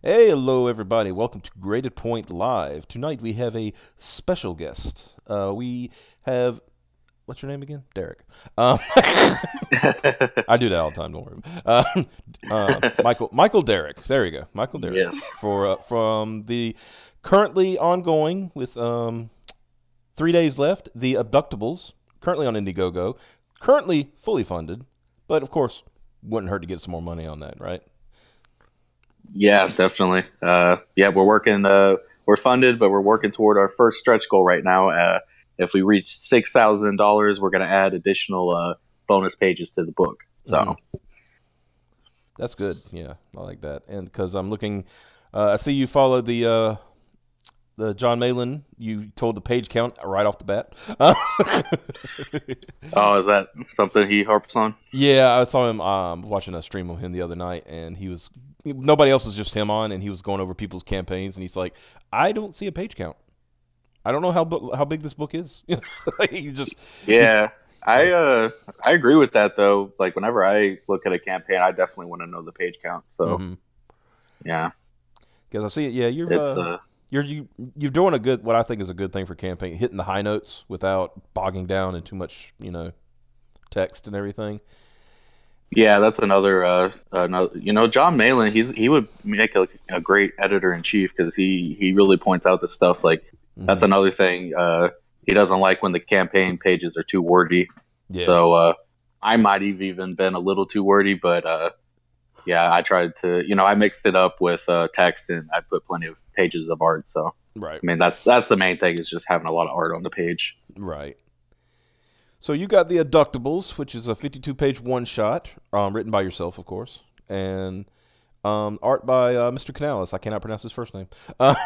Hey, hello, everybody. Welcome to Graded Point Live. Tonight we have a special guest. We have, what's your name again? Derek. I do that all the time. Don't worry. Michael Derek. There you go, Michael Derek. Yes. From the currently ongoing with 3 days left, the Abductables, currently on Indiegogo, currently fully funded, but of course, wouldn't hurt to get some more money on that, right? Yeah, definitely. Yeah, we're working. We're funded, but we're working toward our first stretch goal right now. If we reach $6,000, we're going to add additional bonus pages to the book. Hmm. So That's good. Yeah, I like that. And because I'm looking, I see you followed the John Malin. You told the page count right off the bat. oh, is that something he harps on? Yeah, I saw him watching a stream of him the other night, and he was nobody else was just him on, and he was going over people's campaigns, and he's like, I don't see a page count. I don't know how big this book is. he just he, Yeah, I agree with that though. Like whenever I look at a campaign, I definitely want to know the page count. So mm-hmm. yeah, Because I see it. Yeah, it's you're doing a good, what I think is a good thing for campaign, hitting the high notes without bogging down in too much, text and everything. Yeah, that's another. John Malin. He would make a great editor in chief because he really points out the stuff. Like that's Hmm. another thing. He doesn't like when the campaign pages are too wordy. Yeah, So I might have even been a little too wordy, but yeah, I tried to. I mixed it up with text and I put plenty of pages of art. So right, I mean, that's the main thing is just having a lot of art on the page. right. So you got the Abductables, which is a 52-page one-shot, written by yourself, of course, and art by Mr. Canales. I cannot pronounce his first name. A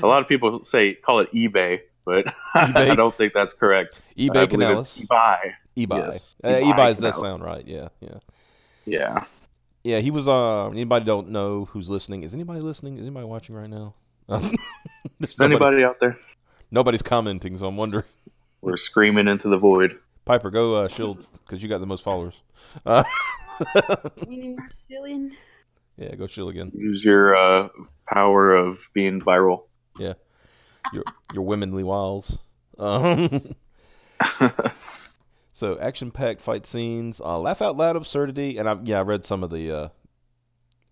lot of people call it eBay, but I eBay, don't think that's correct. I eBay believe it's Canales, eBay. eBay. Yes, eBay eBay does Canales. sound right. Yeah, yeah, Yeah. yeah. He was. Anybody don't know who's listening? Is anybody listening? Is anybody watching right now? There's Is anybody out there? nobody's commenting, so I'm wondering. We're screaming into the void. Piper, go shield because you got the most followers. Uh, Meaning Brazilian. yeah, go shield again. Use your power of being viral. Yeah, your womanly wiles. Um, so action-packed fight scenes, laugh out loud absurdity, and I read some of the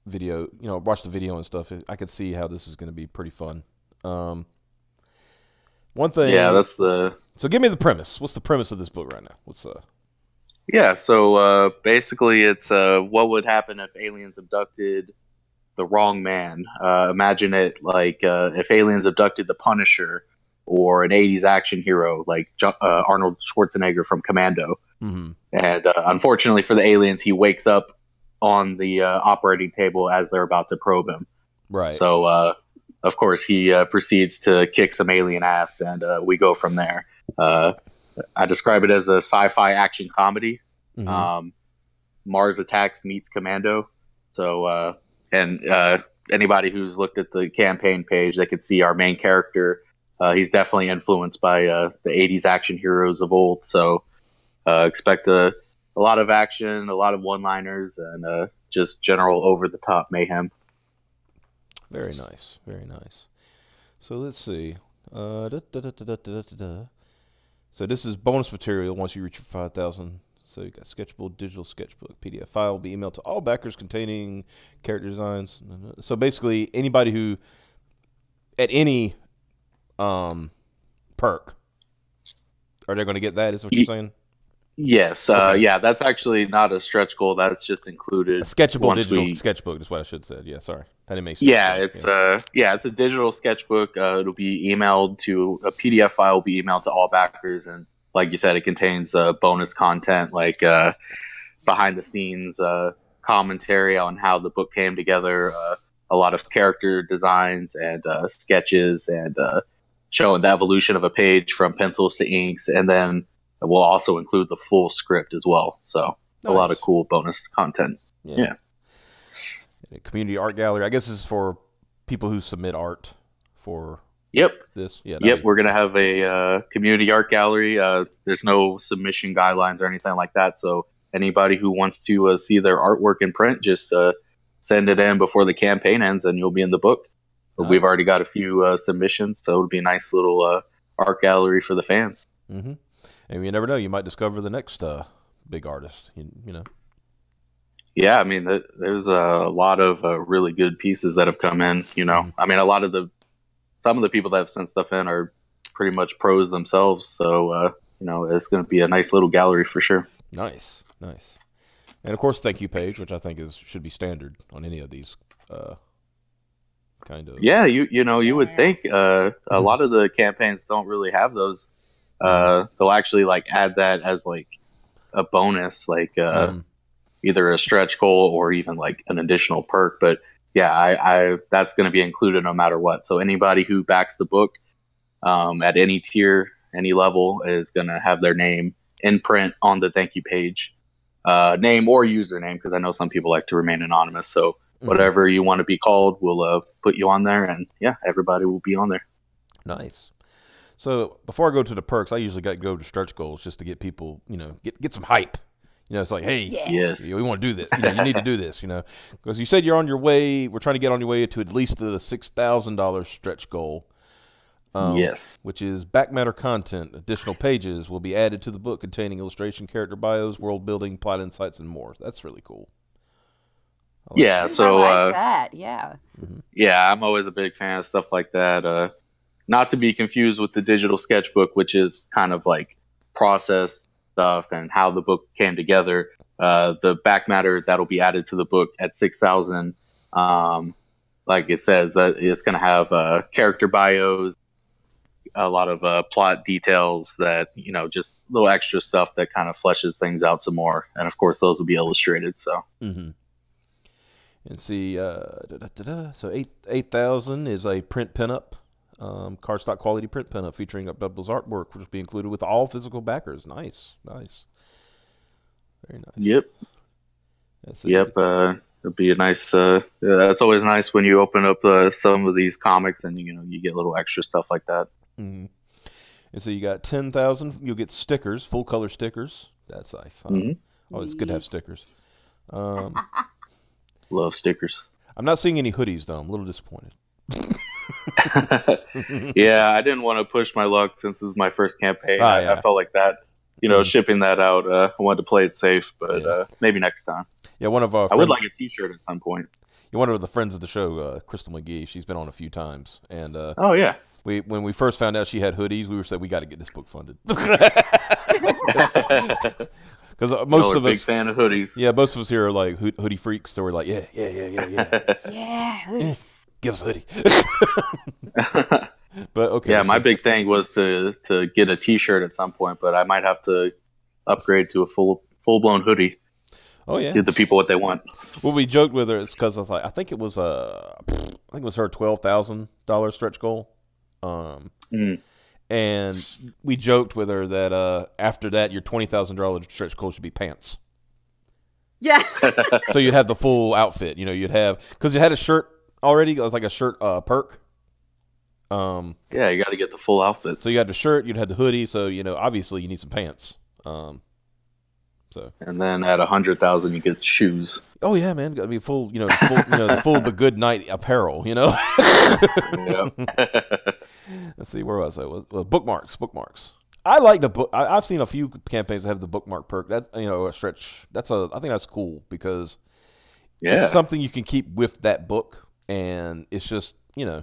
video. Watched the video and stuff. I could see how this is going to be pretty fun. One Yeah, thing. that's the So give me the premise. What's the premise of this book right now? What's yeah. So basically, it's what would happen if aliens abducted the wrong man. Imagine it like if aliens abducted the Punisher or an '80s action hero like Arnold Schwarzenegger from Commando. mm-hmm. And unfortunately for the aliens, he wakes up on the operating table as they're about to probe him. Right. So, of course, he proceeds to kick some alien ass, and we go from there. Uh, I describe it as a sci-fi action comedy. Mm-hmm. Um, Mars Attacks meets Commando. So, and anybody who's looked at the campaign page, they could see our main character. He's definitely influenced by the '80s action heroes of old. So, expect a lot of action, a lot of one-liners, and just general over-the-top mayhem. Very nice. Very nice. So let's see. Da, da, da, da, da, da, da, da. So this is bonus material once you reach your 5,000. So you got sketchable, digital sketchbook, PDF file will be emailed to all backers containing character designs. So basically, anybody who at any perk, are they going to get that? Is what you're saying? Yes, Okay. yeah, that's actually not a stretch goal. That's just A included sketchable once digital we. sketchbook is what I should have said. Yeah, sorry. I didn't make sense. Yeah, it's a digital sketchbook. It'll be emailed to a PDF file. Will be emailed to all backers, and like you said, it contains bonus content like behind the scenes commentary on how the book came together, a lot of character designs and sketches, and showing the evolution of a page from pencils to inks, and then we'll also include the full script as well. So a lot of Nice. cool bonus content. Yeah. Yeah. A community art gallery. I guess this is for people who submit art for Yep. this. Yeah. Yep. We're going to have a community art gallery. There's no submission guidelines or anything like that. So anybody who wants to see their artwork in print, just send it in before the campaign ends, and you'll be in the book. Nice. We've already got a few submissions, so it'll be a nice little art gallery for the fans. Mm-hmm. And you never know, you might discover the next big artist. You know. Yeah, I mean, there's a lot of really good pieces that have come in. You know, I mean, some of the people that have sent stuff in are pretty much pros themselves. So, you know, it's going to be a nice little gallery for sure. Nice. And of course, thank you page, which I think should be standard on any of these kind of. Yeah, you would think a lot of the campaigns don't really have those. They'll actually like add that as like a bonus, like either a stretch goal or even like an additional perk. But yeah, I that's going to be included no matter what. So anybody who backs the book at any tier, any level, is going to have their name in print on the thank you page, name or username, because I know some people like to remain anonymous. So whatever you want to be called, we'll put you on there, and yeah, everybody will be on there. Nice. So before I go to the perks, I usually go to stretch goals just to get people, you know, get some hype. You know, it's like, hey, yes, we want to do this. You know, you need to do this. You know, because you said you're on your way. We're trying to get on your way to at least the $6,000 stretch goal. Yes, which is back matter content. Additional pages will be added to the book containing illustration, character bios, world building, plot insights, and more. That's really cool. Yeah, so I like that. Yeah. Yeah, I'm always a big fan of stuff like that. Not to be confused with the digital sketchbook, which is kind of like process stuff and how the book came together. The back matter that'll be added to the book at 6,000, like it says, that it's going to have character bios, a lot of plot details, that, you know, just little extra stuff that kind of fleshes things out some more. And of course, those will be illustrated. So. Mm-hmm. And see, so 8,000 is a print pinup, cardstock quality print pinup featuring Abductables artwork, which will be included with all physical backers. Nice. Very nice. Yep. It'll be a nice. That's always nice when you open up some of these comics and you get little extra stuff like that. Mm-hmm. And so you got 10,000. You'll get stickers, full color stickers. That's nice. Oh, it's good to have stickers. Love stickers. I'm not seeing any hoodies though. I'm a little disappointed. Yeah, I didn't want to push my luck since this is my first campaign. I felt like that, shipping that out. I wanted to play it safe, but maybe next time. Yeah, one of our. I would like a T-shirt at some point. Yeah, one of the friends of the show, Kristol McGee. She's been on a few times, and oh yeah. When we first found out she had hoodies, we said we got to get this book funded. Because most of us, big fan of hoodies. Yeah, most of us here are like hoodie freaks. So we're like, yeah. Yeah. Give us a hoodie. But okay. Yeah, my big thing was to get a T-shirt at some point, but I might have to upgrade to a full blown hoodie. Oh yeah. Give the people what they want. Well, we joked with her. It's because I was like, I think it was her $12,000 stretch goal. And we joked with her that after that, your $20,000 stretch goal should be pants. Yeah. So you'd have the full outfit. You'd have, because you had a shirt already, like a shirt perk. Yeah, you got to get the full outfit. So you had the shirt, you'd have the hoodie. So obviously you need some pants. And then at 100,000, you get shoes. Oh yeah, man, got to be full. The good night apparel. Yeah. Let's see, where was I? Bookmarks. I like the book. I've seen a few campaigns that have the bookmark perk. That a stretch. I think that's cool because it's something you can keep with that book, and it's just Yeah,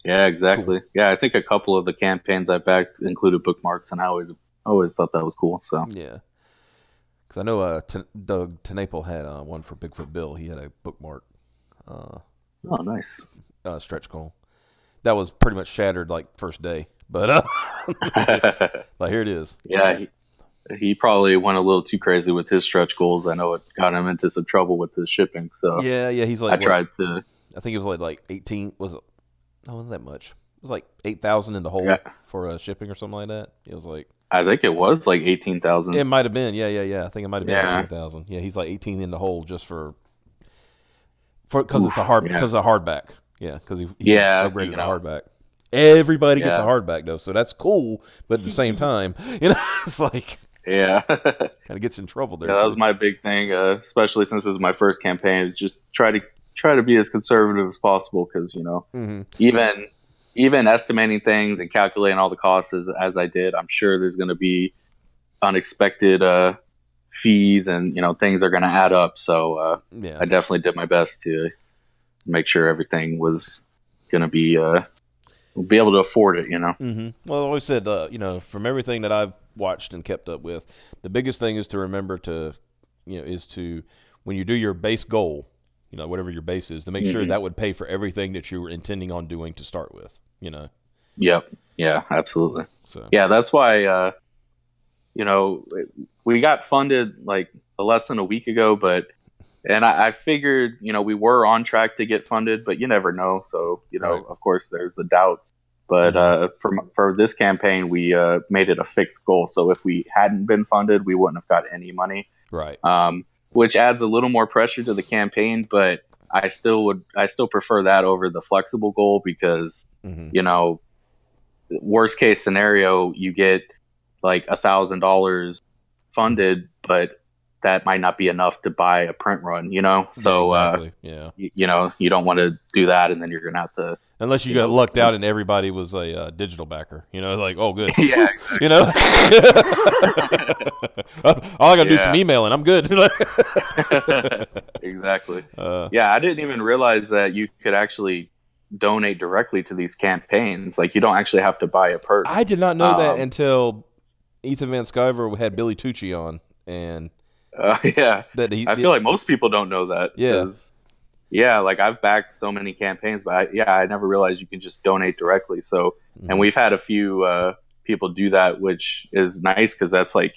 exactly. Cool. Yeah, I think a couple of the campaigns I backed included bookmarks, and I always thought that was cool. So yeah, because I know Doug Tenaple had one for Bigfoot Bill. He had a bookmark. Oh, nice. Stretch goal. That was pretty much shattered like first day, but like here it is. Yeah, he probably went a little too crazy with his stretch goals. I know it got him into some trouble with his shipping. So yeah, he's like. I think it was like 18. Was it? No, wasn't that much. It was like 8,000 in the hole for shipping or something like that. It was like. I think it was like 18,000. It might have been. Yeah. I think it might have been 18,000. Yeah, he's like 18 in the hole just because it's a hardback. Yeah, because he upgraded a hardback. Everybody gets a hardback though, so that's cool. But at the same time, it's like Yeah. Kind of gets in trouble there. Yeah, that was my big thing, especially since this is my first campaign. Is just try to be as conservative as possible because even estimating things and calculating all the costs as I did, I'm sure there's going to be unexpected fees and things are going to add up. So I definitely did my best to make sure everything was going to be able to afford it. Well, I always said, from everything that I've watched and kept up with, the biggest thing is to remember to, when you do your base goal, whatever your base is, to make sure that would pay for everything that you were intending on doing to start with, Yep. Yeah, absolutely. So yeah, that's why, we got funded like less than a week ago, and I figured, we were on track to get funded, but you never know. So, Right. of course there's the doubts, but for this campaign, we made it a fixed goal. So if we hadn't been funded, we wouldn't have got any money. Right. Which adds a little more pressure to the campaign, but I still prefer that over the flexible goal because, worst case scenario, you get like $1,000 funded, but that might not be enough to buy a print run, So, exactly. Yeah. you don't want to do that, and then you're going to have to. Unless you got lucked out and everybody was a digital backer, like, oh, good. Yeah. All I got to do is some emailing. I'm good. Exactly. I didn't even realize that you could actually donate directly to these campaigns. Like, you don't actually have to buy a perk. I did not know that until Ethan Van Sciver had Billy Tucci on, and I feel like most people don't know that. Yeah. Yeah, like I've backed so many campaigns, but I never realized you can just donate directly. So, and we've had a few people do that, which is nice because that's like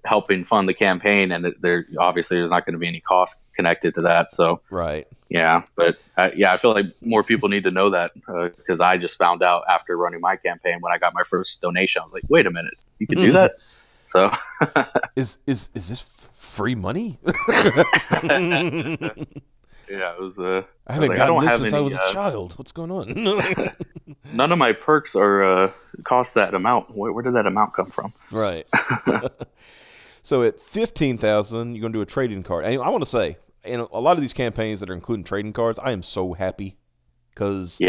helping fund the campaign, and there's not going to be any cost connected to that. So, right. Yeah, but I feel like more people need to know that because I just found out after running my campaign when I got my first donation. I was like, wait a minute, you can do that. So, is this free money? Yeah, it was. I haven't gotten this since I was a child. What's going on? None of my perks are cost that amount. Where did that amount come from? Right. So at 15,000, you're going to do a trading card. And I want to say, in a lot of these campaigns that are including trading cards, I am so happy because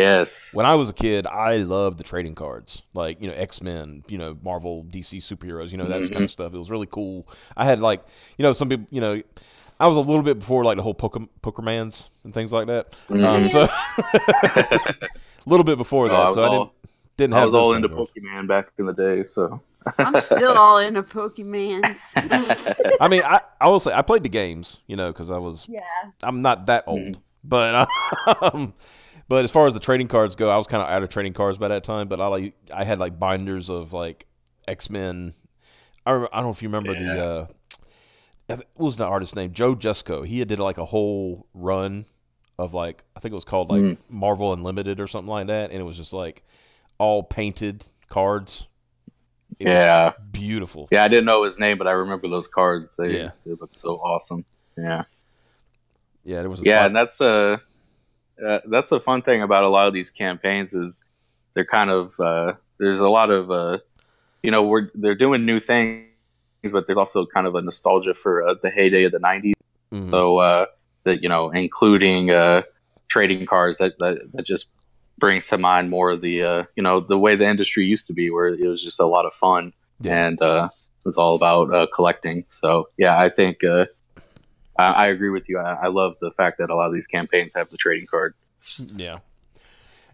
when I was a kid, I loved the trading cards, like X-Men, Marvel, DC superheroes, that kind of stuff. It was really cool. I had some people, I was a little bit before like the whole Pokermans and things like that. So a little bit before that. So I didn't have. I was all into Pokemon back in the day. So I'm still all into Pokemans. I mean, I will say I played the games, because I'm not that old, but but as far as the trading cards go, I was kind of out of trading cards by that time. But I had like binders of like X-Men. I don't know if you remember the. What was the artist's name? Joe Jusko. He did like a whole run of like, I think it was called like Marvel Unlimited or something like that, and it was just like all painted cards. It was beautiful. Yeah, I didn't know his name, but I remember those cards. They looked so awesome. Yeah, there was. And that's a fun thing about a lot of these campaigns is they're kind of there's a lot of they're doing new things, but there's also kind of a nostalgia for the heyday of the 90s. So including trading cards that just brings to mind more of the the way the industry used to be, where it was just a lot of fun and it's all about collecting. So I think I agree with you. I love the fact that a lot of these campaigns have the trading card. Yeah.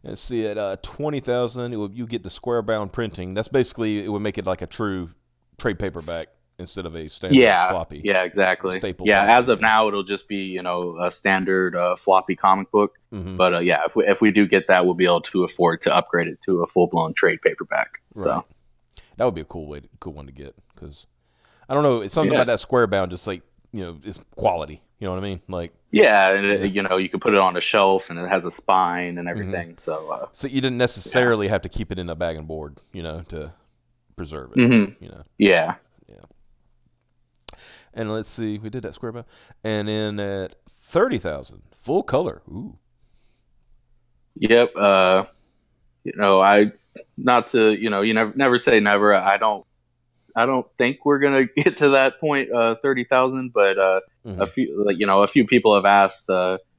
Let's see, at 20,000, you get the square bound printing. That's basically, it would make it like a true trade paperback instead of a standard floppy. Yeah, exactly. Staple. Yeah, as of now, it'll just be a standard floppy comic book. But if we do get that, we'll be able to afford to upgrade it to a full blown trade paperback. So right. That would be a cool one to get, because I don't know, it's something about that square bound, just like it's quality. You know what I mean? Like you can put it on a shelf and it has a spine and everything. So you didn't necessarily have to keep it in a bag and board, to preserve it. Yeah. And let's see, we did that square bound, and then at 30,000, full color. Ooh. Yep. I not to you never say never. I don't think we're gonna get to that point, 30,000. But a few people have asked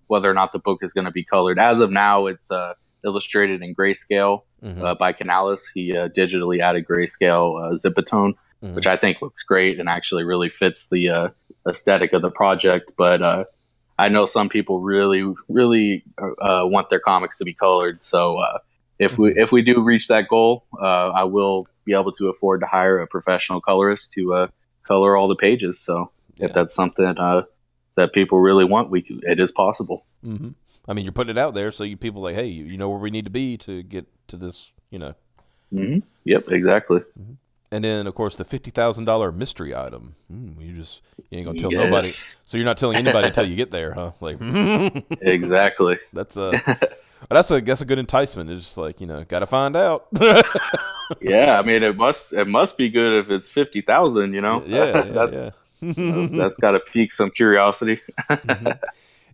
whether or not the book is going to be colored. As of now, it's illustrated in grayscale by Canales. He digitally added grayscale zipatone, which I think looks great and actually really fits the aesthetic of the project. But I know some people really, really want their comics to be colored. So if we do reach that goal, I will be able to afford to hire a professional colorist to color all the pages. So if that's something that people really want, it is possible. Mm-hmm. I mean, you're putting it out there, so people like, hey, you know where we need to be to get to this, you know. Mm-hmm. Yep, exactly. Mm-hmm. And then, of course, the $50,000 mystery item. You ain't gonna tell nobody. So you're not telling anybody until you get there, huh? Like, exactly. That's a good enticement. It's just like, got to find out. Yeah, I mean, it must be good if it's 50,000. Yeah. That's got to pique some curiosity. Mm-hmm.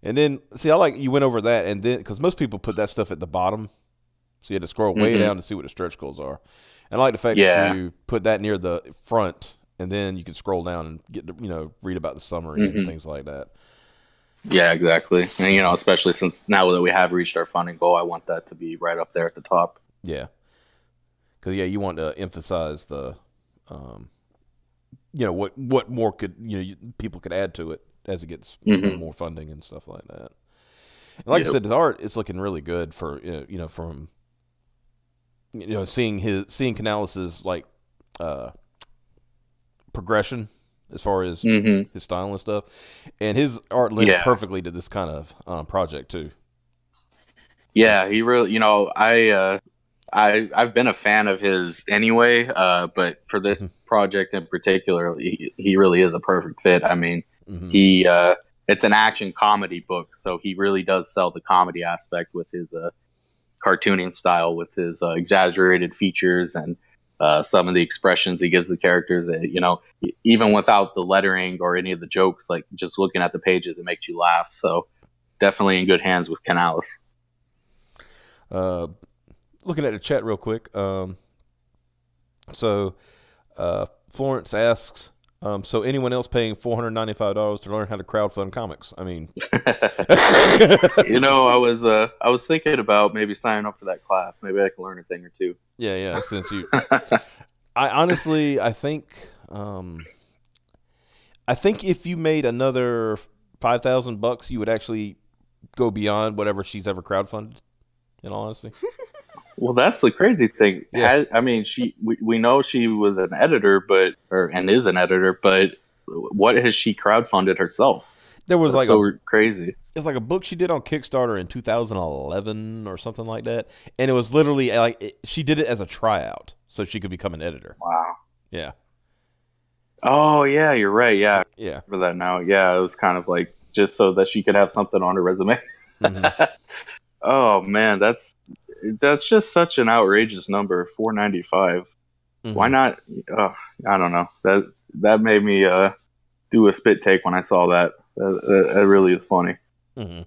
And then, see, I like you went over that, and then because most people put that stuff at the bottom, so you had to scroll way down to see what the stretch goals are. And I like the fact that you put that near the front, and then you can scroll down and get to, read about the summary and things like that. Yeah, exactly. And especially since now that we have reached our funding goal, I want that to be right up there at the top. Yeah, because you want to emphasize the, what more could people could add to it as it gets more funding and stuff like that. And like I said, the art is looking really good for from seeing Canales's like progression as far as his style and stuff, and his art lends perfectly to this kind of project too. Yeah, he really, I've been a fan of his anyway, but for this project in particular, he really is a perfect fit. I mean, it's an action comedy book, so he really does sell the comedy aspect with his cartooning style, with his exaggerated features and some of the expressions he gives the characters. Even without the lettering or any of the jokes, like just looking at the pages, it makes you laugh. So definitely in good hands with Canales. Looking at the chat real quick. So Florence asks, so anyone else paying $495 to learn how to crowdfund comics? I mean, I was thinking about maybe signing up for that class. Maybe I can learn a thing or two. Yeah. Since I think if you made another $5,000, you would actually go beyond whatever she's ever crowdfunded. In all honesty. Well, that's the crazy thing. Yeah. We know she was an editor, and is an editor, but what has she crowdfunded herself? There was crazy. It was like a book she did on Kickstarter in 2011 or something like that, and it was literally she did it as a tryout so she could become an editor. Wow. Yeah. Oh yeah, you're right. Yeah. Yeah. For that now, yeah, it was kind of like just so that she could have something on her resume. Oh man, that's just such an outrageous number, $495. Why not? I don't know. That made me do a spit take when I saw that. That really is funny. I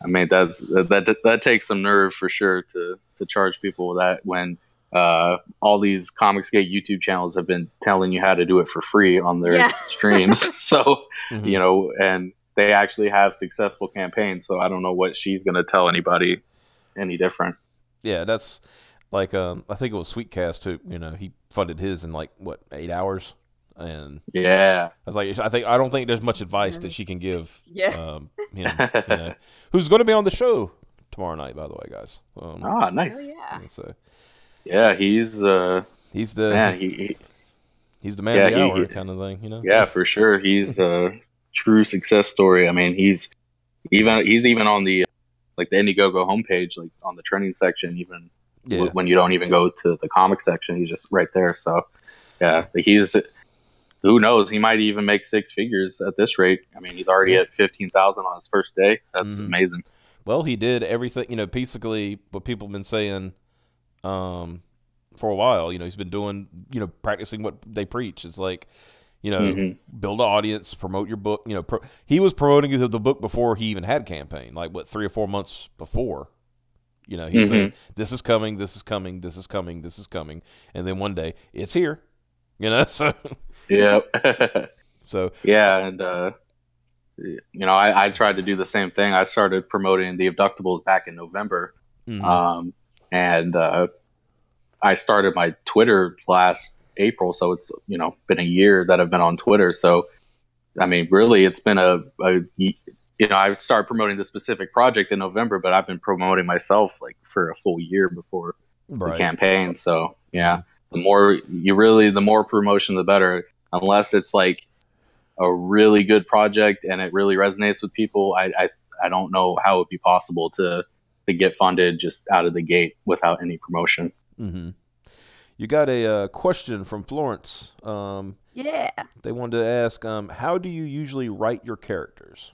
mean, that takes some nerve for sure to charge people that when all these Comicsgate YouTube channels have been telling you how to do it for free on their streams. So and they actually have successful campaigns, so I don't know what she's going to tell anybody any different. Yeah, that's like I think it was Sweetcast too. He funded his in 8 hours, and I was like, I don't think there's much advice that she can give. Him, who's going to be on the show tomorrow night, by the way, guys. Nice. Oh, yeah. So, he's the man. He's the man of the hour kind of thing. Yeah, for sure. He's true success story. I mean, he's even on the the Indiegogo homepage, on the trending section, even when you don't even go to the comic section, he's just right there. So who knows, he might even make six figures at this rate. I mean, he's already at 15,000 on his first day. That's amazing. Well, he did everything, basically what people have been saying for a while. He's been doing, practicing what they preach. It's like, build an audience, promote your book. He was promoting the book before he even had campaign, 3 or 4 months before. He said, this is coming, this is coming, this is coming, this is coming. And then one day, it's here. You know, so Yeah. so Yeah, and I tried to do the same thing. I started promoting the Abductables back in November, mhm. and I started my Twitter last April, so it's been a year that I've been on Twitter. So I mean, really, it's been I started promoting the specific project in November, but I've been promoting myself like for a full year before the Right. campaign. So yeah, the more promotion, the better. Unless it's like a really good project and it really resonates with people, I don't know how it would be possible to get funded just out of the gate without any promotion. Mm-hmm. You got a question from Florence. Yeah. They wanted to ask, how do you usually write your characters?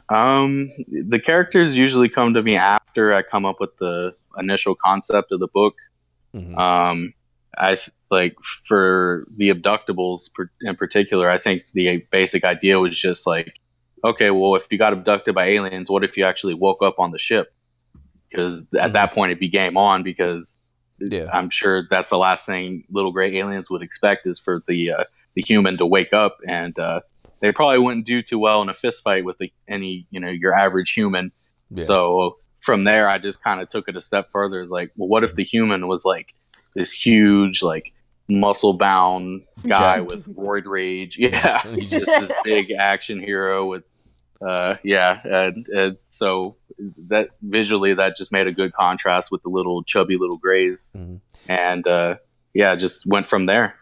The characters usually come to me after I come up with the initial concept of the book. Mm-hmm. I like for the Abductables in particular. I think the basic idea was just like, okay, well, if you got abducted by aliens, what if you actually woke up on the ship? Because at that point, it'd be game on. Because Yeah. I'm sure that's the last thing little gray aliens would expect is for the human to wake up, and they probably wouldn't do too well in a fist fight with any your average human. Yeah. So from there, I just kind of took it a step further. Like, well, what if the human was like this huge, like muscle bound guy with roid rage? Yeah, he's just this big action hero with, and so that visually that just made a good contrast with the little chubby little grays, and just went from there.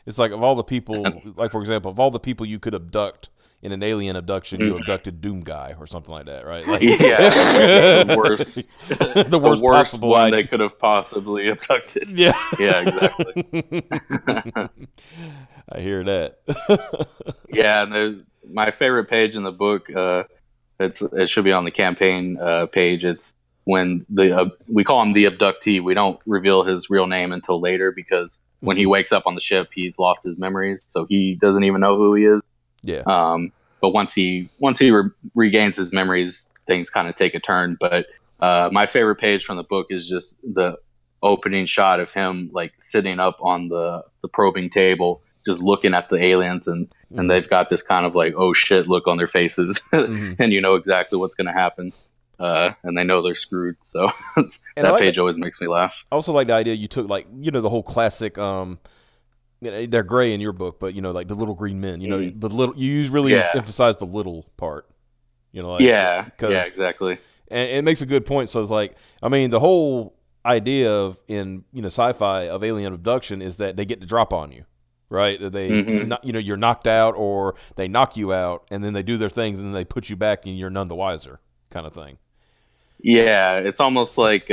It's like of all the people, like for example, of all the people you could abduct in an alien abduction, you abducted Doom Guy or something like that, right? Like, the worst, the worst possible one they could have possibly abducted. Yeah, yeah, exactly. I hear that. Yeah, and my favorite page in the book, it should be on the campaign page. It's when we call him the abductee. We don't reveal his real name until later because when he wakes up on the ship, he's lost his memories, so he doesn't even know who he is. Yeah. But once he regains his memories, things kind of take a turn. But my favorite page from the book is just the opening shot of him like sitting up on the probing table, just looking at the aliens, and they've got this kind of like, oh shit look on their faces, and you know exactly what's going to happen. And they know they're screwed. So that page always makes me laugh. I also like the idea you took, like, the whole classic, they're gray in your book, but like the little green men, the little, you really emphasize the little part, like, yeah, exactly. And it makes a good point. So it's like, I mean, the whole idea of in sci-fi of alien abduction is that they get to drop on you, right? That they, you're knocked out or they knock you out, and then they do their things, and then they put you back, and you're none the wiser, kind of thing. Yeah, it's almost like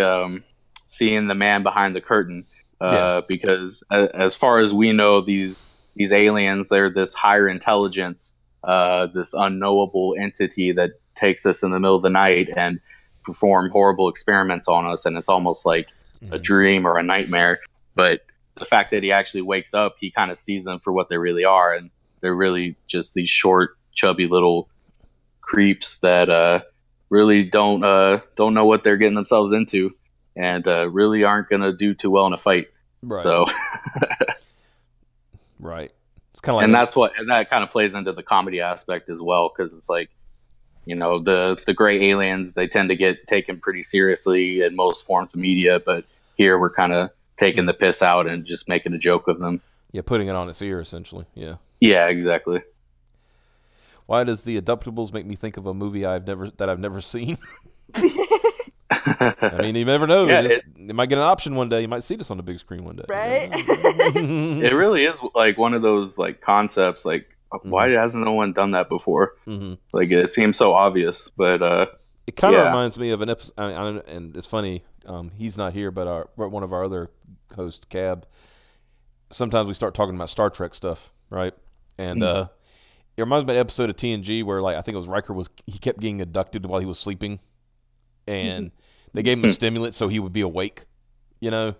seeing the man behind the curtain, because as far as we know, these aliens, they're this higher intelligence, this unknowable entity that takes us in the middle of the night and perform horrible experiments on us, and it's almost like a dream or a nightmare. But the fact that he actually wakes up, he kind of sees them for what they really are, and they're really just these short, chubby little creeps that really don't know what they're getting themselves into, and really aren't going to do too well in a fight. Right. So, right. It's kind of like, and that kind of plays into the comedy aspect as well, because it's like, the gray aliens, they tend to get taken pretty seriously in most forms of media, but here we're kind of taking the piss out and just making a joke of them. Yeah, putting it on its ear, essentially. Yeah. Yeah, exactly. Why does the Abductables make me think of a movie I've never seen? I mean, you never know. Yeah, you might get an option one day. You might see this on the big screen one day. Right? It really is like one of those like concepts. Like, why hasn't no one done that before? Like, it seems so obvious, but it kind of reminds me of an episode. And it's funny. He's not here, but one of our other hosts, Cab. Sometimes we start talking about Star Trek stuff, right? And it reminds me of an episode of TNG where, like, I think it was Riker he kept getting abducted while he was sleeping, and they gave him a stimulant so he would be awake, and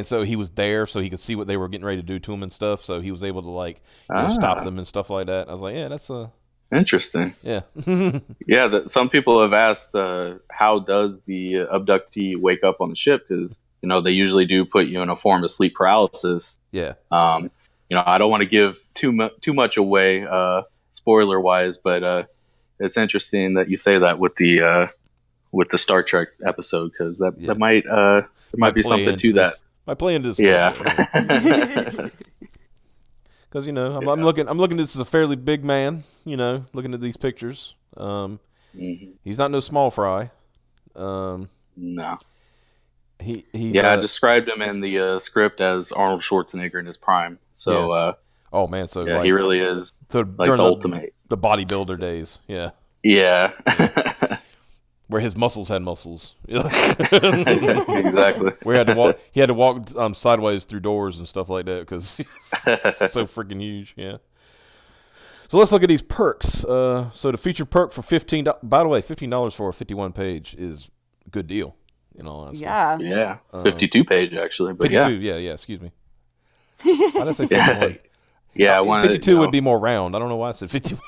so he was there so he could see what they were getting ready to do to him and stuff. So he was able to, like, stop them and stuff like that. I was like, yeah, that's interesting. Yeah. Yeah. Some people have asked, how does the abductee wake up on the ship? Because they usually do put you in a form of sleep paralysis. Yeah. I don't want to give too much away, spoiler wise, but it's interesting that you say that with the Star Trek episode, because that might there might be something to that. Might play into this. Yeah. Because I'm looking. This is a fairly big man. Looking at these pictures. He's not no small fry. No. I described him in the script as Arnold Schwarzenegger in his prime. So, oh man, so he really is during the ultimate, the bodybuilder days. Yeah. Yeah. Where his muscles had muscles. Exactly. Where he had to walk sideways through doors and stuff like that because he's so freaking huge. Yeah. So let's look at these perks. So the featured perk for $15. By the way, $15 for a 51-page is a good deal. In all honesty. Yeah. Yeah. 52-page actually. But 52. Yeah. Excuse me. Why did I say 51? Yeah. 52 would be more round. I don't know why I said 51.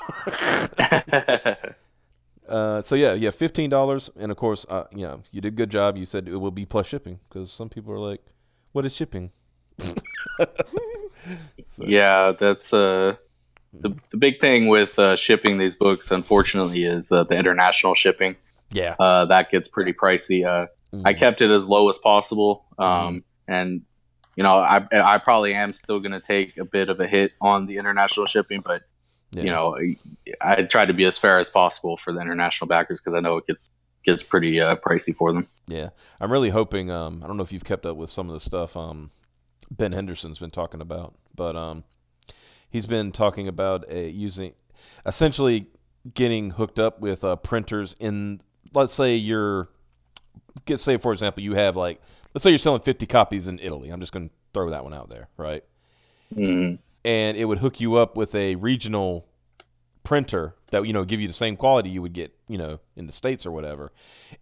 So yeah, $15, and of course, you did a good job. You said it will be plus shipping because some people are like, "What is shipping?" Yeah, that's the big thing with shipping these books. Unfortunately, is the international shipping. Yeah, that gets pretty pricey. I kept it as low as possible, and I probably am still going to take a bit of a hit on the international shipping, but. I try to be as fair as possible for the international backers because I know it gets pretty pricey for them. Yeah, I'm really hoping. I don't know if you've kept up with some of the stuff Ben Henderson's been talking about, but he's been talking about essentially getting hooked up with printers in. Let's say for example, you have let's say you're selling 50 copies in Italy. I'm just going to throw that one out there, right? Mm-hmm. And it would hook you up with a regional printer that give you the same quality you would get in the States or whatever,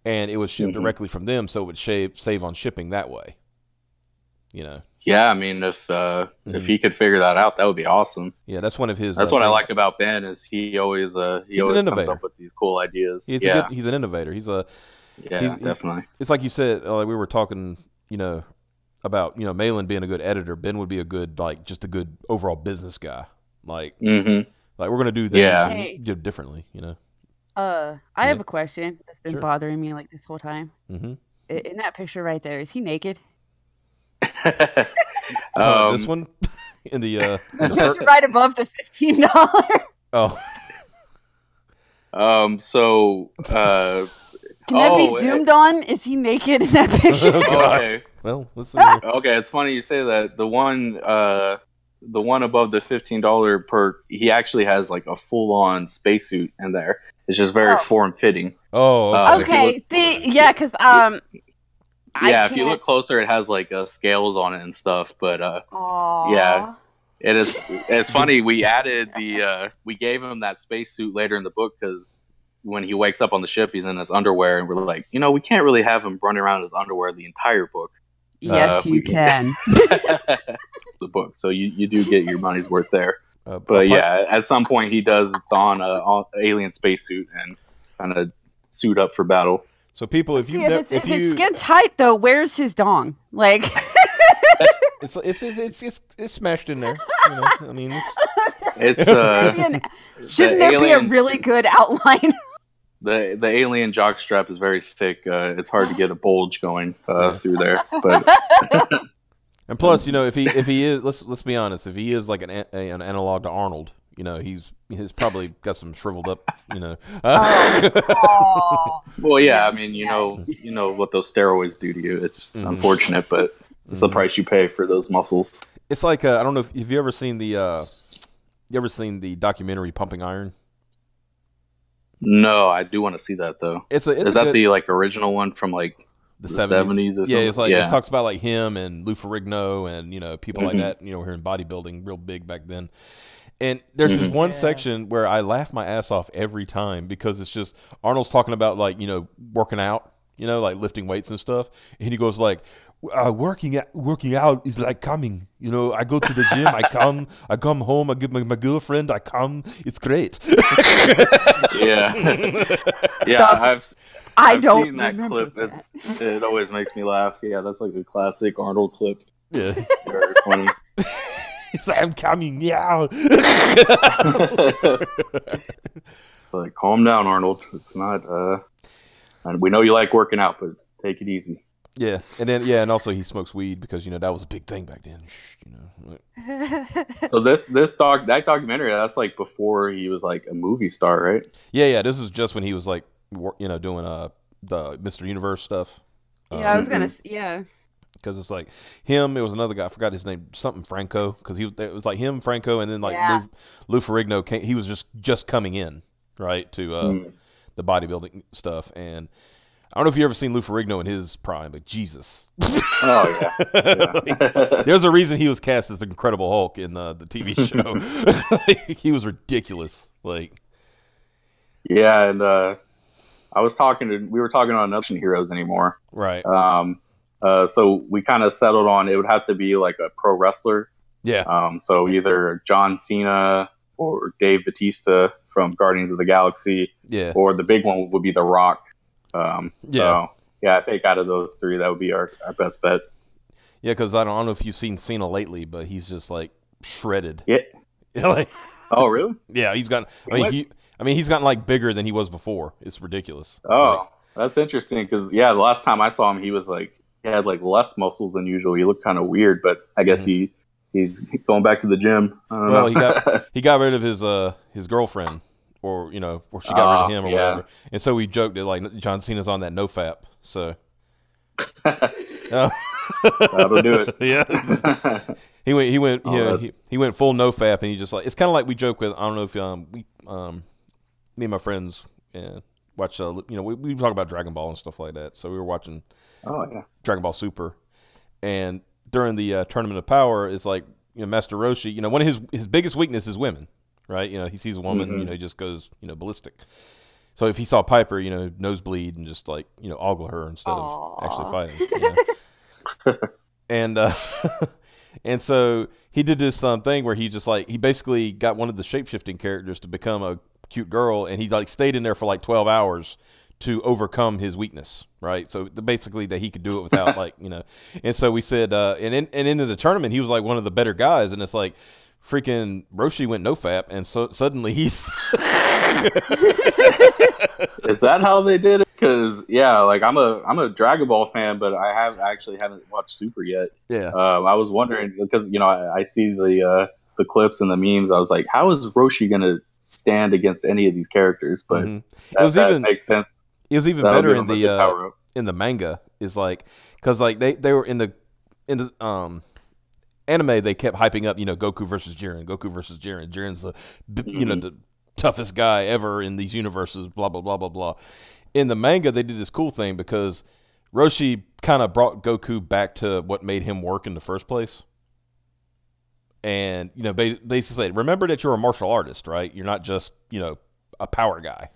and it would ship directly from them, so it would save on shipping that way. Yeah, I mean, if he could figure that out, that would be awesome. Yeah, that's one of his. That's what I like about Ben is he always comes up with these cool ideas. He's an innovator. He's definitely. It's like you said, we were talking, about Malin being a good editor. Ben would be a good just a good overall business guy. Like we're gonna do things differently. I have a question that's been bothering me this whole time. Mm-hmm. In that picture right there, is he naked? This one in the right above the $15. Oh. So. Can that be zoomed on? Is he naked in that picture? Okay. Well, let's see. Okay, it's funny you say that. The one above the $15 perk, he actually has a full-on spacesuit in there. It's just very form-fitting. Oh, okay. Because if you look closer, it has scales on it and stuff. But yeah, it is. It's funny. We added we gave him that spacesuit later in the book because. When he wakes up on the ship, he's in his underwear, and we're like, we can't really have him running around in his underwear the entire book. Yes, you can. The book, so you do get your money's worth there. But yeah, at some point he does don a alien spacesuit and kind of suit up for battle. So people, if it's skin tight though, where's his dong? It's smashed in there. I mean, shouldn't there be a really good outline? The alien jockstrap is very thick. It's hard to get a bulge going through there. But and plus, if he is, let's be honest, if he is an analog to Arnold, he's probably got some shriveled up, Well, yeah, I mean, you know what those steroids do to you. It's unfortunate, but it's the price you pay for those muscles. It's like I don't know if you ever seen the documentary Pumping Iron. No, I do want to see that though. Is that the original one from the 70s or something? Yeah, it talks about him and Lou Ferrigno and people like that. Here in bodybuilding, real big back then. And there's this one section where I laugh my ass off every time because it's just Arnold's talking about working out, lifting weights and stuff, and he goes working out is like coming. I go to the gym, I come home, I give my girlfriend, I come. It's great. Yeah. I don't seen that remember clip. that. It always makes me laugh. Yeah, that's like a classic Arnold clip. Yeah. Very funny. It's like, I'm coming now. Like, calm down, Arnold. It's not. And we know you like working out, but take it easy. Yeah, and also he smokes weed because that was a big thing back then. So that documentary, that's like before he was like a movie star, right? Yeah. This is just when he was like, doing the Mr. Universe stuff. Yeah, I was gonna. Yeah. Because it's like him. It was another guy. I forgot his name. Something Franco. Because it was like him, Franco, and then like Lou Ferrigno came. He was just coming in, right, to the bodybuilding stuff. And I don't know if you ever seen Lou Ferrigno in his prime, but Jesus. Oh yeah. There's a reason he was cast as the Incredible Hulk in the TV show. He was ridiculous. Like, yeah, and we were talking on Action Heroes anymore, right? So we kind of settled on it would have to be like a pro wrestler. Yeah. So either John Cena or Dave Bautista from Guardians of the Galaxy. Yeah. Or the big one would be The Rock. So I think out of those three, that would be our best bet. Yeah, because I don't know if you've seen Cena lately, but he's just like shredded. Yeah. Like, oh, really? Yeah, he's gotten. He's gotten like bigger than he was before. It's ridiculous. Oh, that's interesting because the last time I saw him, he had like less muscles than usual. He looked kind of weird, but I guess he's going back to the gym. I don't know. he got rid of his girlfriend. Or or she got rid of him or whatever, and so we joked that like John Cena's on that nofap, so that'll do it. Yeah, he went full nofap, and he just like it's kind of like we joke with. I don't know if me and my friends watch we talk about Dragon Ball and stuff like that. So we were watching Dragon Ball Super, and during the Tournament of Power, is like Master Roshi. One of his biggest weakness is women. Right, he sees a woman, he just goes, ballistic. So if he saw Piper, nosebleed and just like, ogle her instead of actually fighting. And and so he did this thing where he just like he basically got one of the shapeshifting characters to become a cute girl, and he like stayed in there for like 12 hours to overcome his weakness. Right, so basically that he could do it without like And so we said, and into the tournament, he was like one of the better guys, and it's like. Freaking Roshi went nofap, and so suddenly he's. Is that how they did it? Because like I'm a Dragon Ball fan, but I haven't watched Super yet. Yeah. I was wondering because I see the clips and the memes. I was like, how is Roshi gonna stand against any of these characters? But that makes sense. It was even better in the manga. Is like because like they were in the anime, they kept hyping up, Goku versus Jiren. Jiren's the toughest guy ever in these universes, blah, blah, blah, blah, blah. In the manga, they did this cool thing because Roshi kind of brought Goku back to what made him work in the first place. And, basically said, remember that you're a martial artist, right? You're not just, a power guy.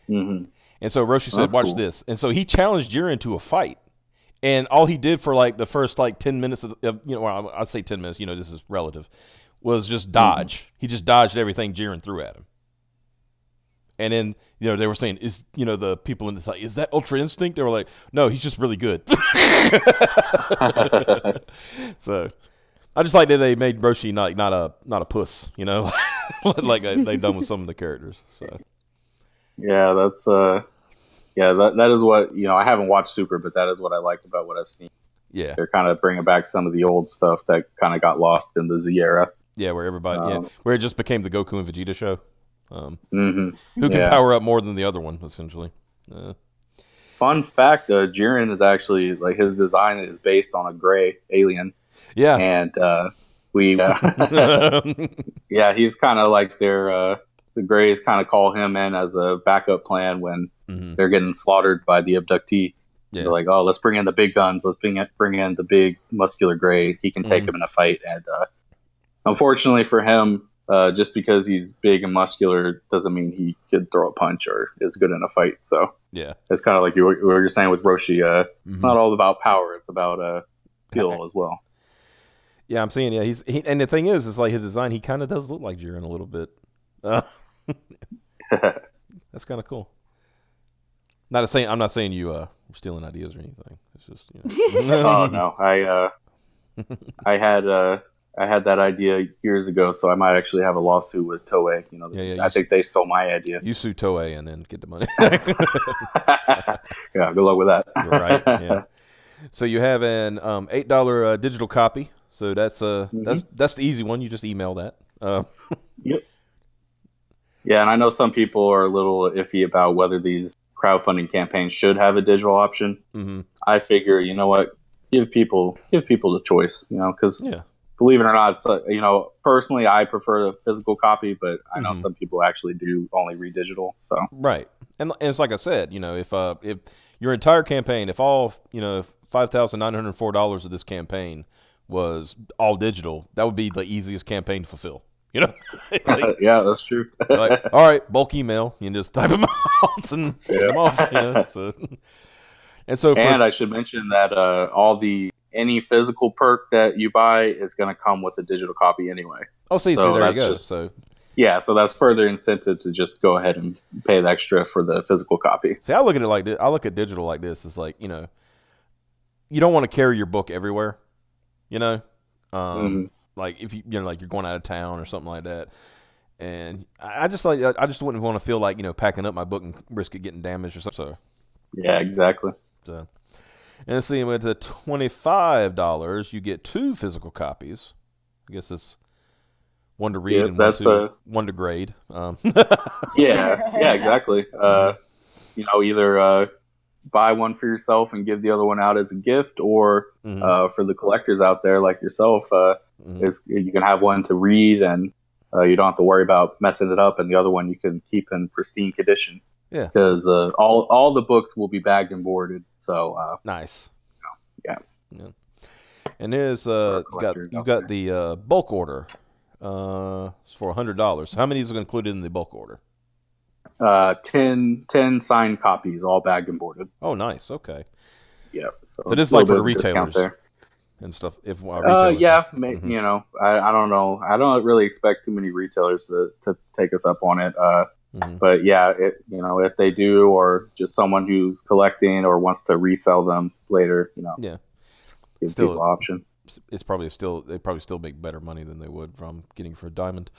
Mm-hmm. And so Roshi said, watch this. And so he challenged Jiren to a fight. And all he did for like the first like 10 minutes of I'd say 10 minutes, this is relative, was just dodge. Mm-hmm. He just dodged everything Jiren threw at him. And then, they were saying, is the people in the site, is that Ultra Instinct? They were like, no, he's just really good. So I just like that they made Roshi not a puss, like they've done with some of the characters. So yeah, that's that is what I haven't watched Super, but that is what I like about what I've seen. Yeah, they're kind of bringing back some of the old stuff that kind of got lost in the Z era. Yeah, where everybody, where it just became the Goku and Vegeta show. Who can power up more than the other one, essentially. Fun fact: Jiren is actually like his design is based on a gray alien. Yeah, and he's kind of like their. The Greys kind of call him in as a backup plan when they're getting slaughtered by the abductee. Yeah. They're like, oh, let's bring in the big guns. Let's bring in the big muscular Grey. He can take him in a fight. And unfortunately for him, just because he's big and muscular doesn't mean he could throw a punch or is good in a fight. So yeah, it's kind of like what you're saying with Roshi. It's not all about power. It's about skill as well. Yeah, I'm saying, and the thing is like his design, he kind of does look like Jiren a little bit. That's kind of cool. I'm not saying you stealing ideas or anything. It's just Oh no, I had that idea years ago, so I might actually have a lawsuit with Toei. I think they stole my idea. You sue Toei and then get the money. Yeah, good luck with that. You're right. Yeah. So you have an $8 digital copy. So that's the easy one. You just email that. Yep. Yeah, and I know some people are a little iffy about whether these crowdfunding campaigns should have a digital option. Mm-hmm. I figure, you know what, give people the choice. Because believe it or not, personally, I prefer a physical copy, but I know some people actually do only read digital. So right, and it's like I said, if your entire campaign, if all if $5,904 of this campaign was all digital, that would be the easiest campaign to fulfill. Like, yeah, that's true. Like, all right, bulk email. You just type them out and send them off. And I should mention that any physical perk that you buy is going to come with a digital copy anyway. Oh, see, there you go. So that's further incentive to just go ahead and pay the extra for the physical copy. See, I look at it like this. I look at digital like this. It's like, you don't want to carry your book everywhere. Like if like you're going out of town or something like that. And I just wouldn't want to feel like, packing up my book and risk it getting damaged or something. So yeah, exactly. So, and let's see, with the $25, you get 2 physical copies. I guess it's one to read and one to grade. Yeah, exactly. Either buy one for yourself and give the other one out as a gift, or for the collectors out there like yourself, you can have one to read and you don't have to worry about messing it up, and the other one you can keep in pristine condition. Yeah, because all the books will be bagged and boarded. So nice. Yeah. And there's you got the bulk order for $100. How many is included in the bulk order? 10 signed copies, all bagged and boarded. Oh, nice. Okay. Yeah. So this is like for the retailers and stuff. If I don't know. I don't really expect too many retailers to take us up on it. But yeah, if they do, or just someone who's collecting or wants to resell them later, give people an option. They probably still make better money than they would from getting for a diamond.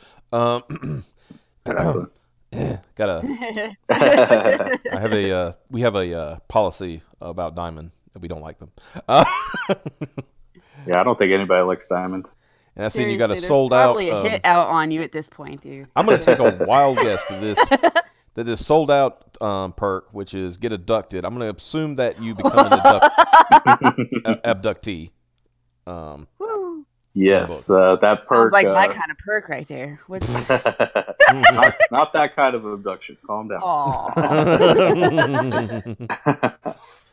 We have a policy about diamond that we don't like them. Yeah, I don't think anybody likes diamond. And I seen you got a sold out. Probably a hit out on you at this point, dude. I'm going to take a wild guess that this sold out perk, which is get abducted. I'm going to assume that you become an abductee. Yes, that perk sounds like my kind of perk right there. Not that kind of abduction. Calm down.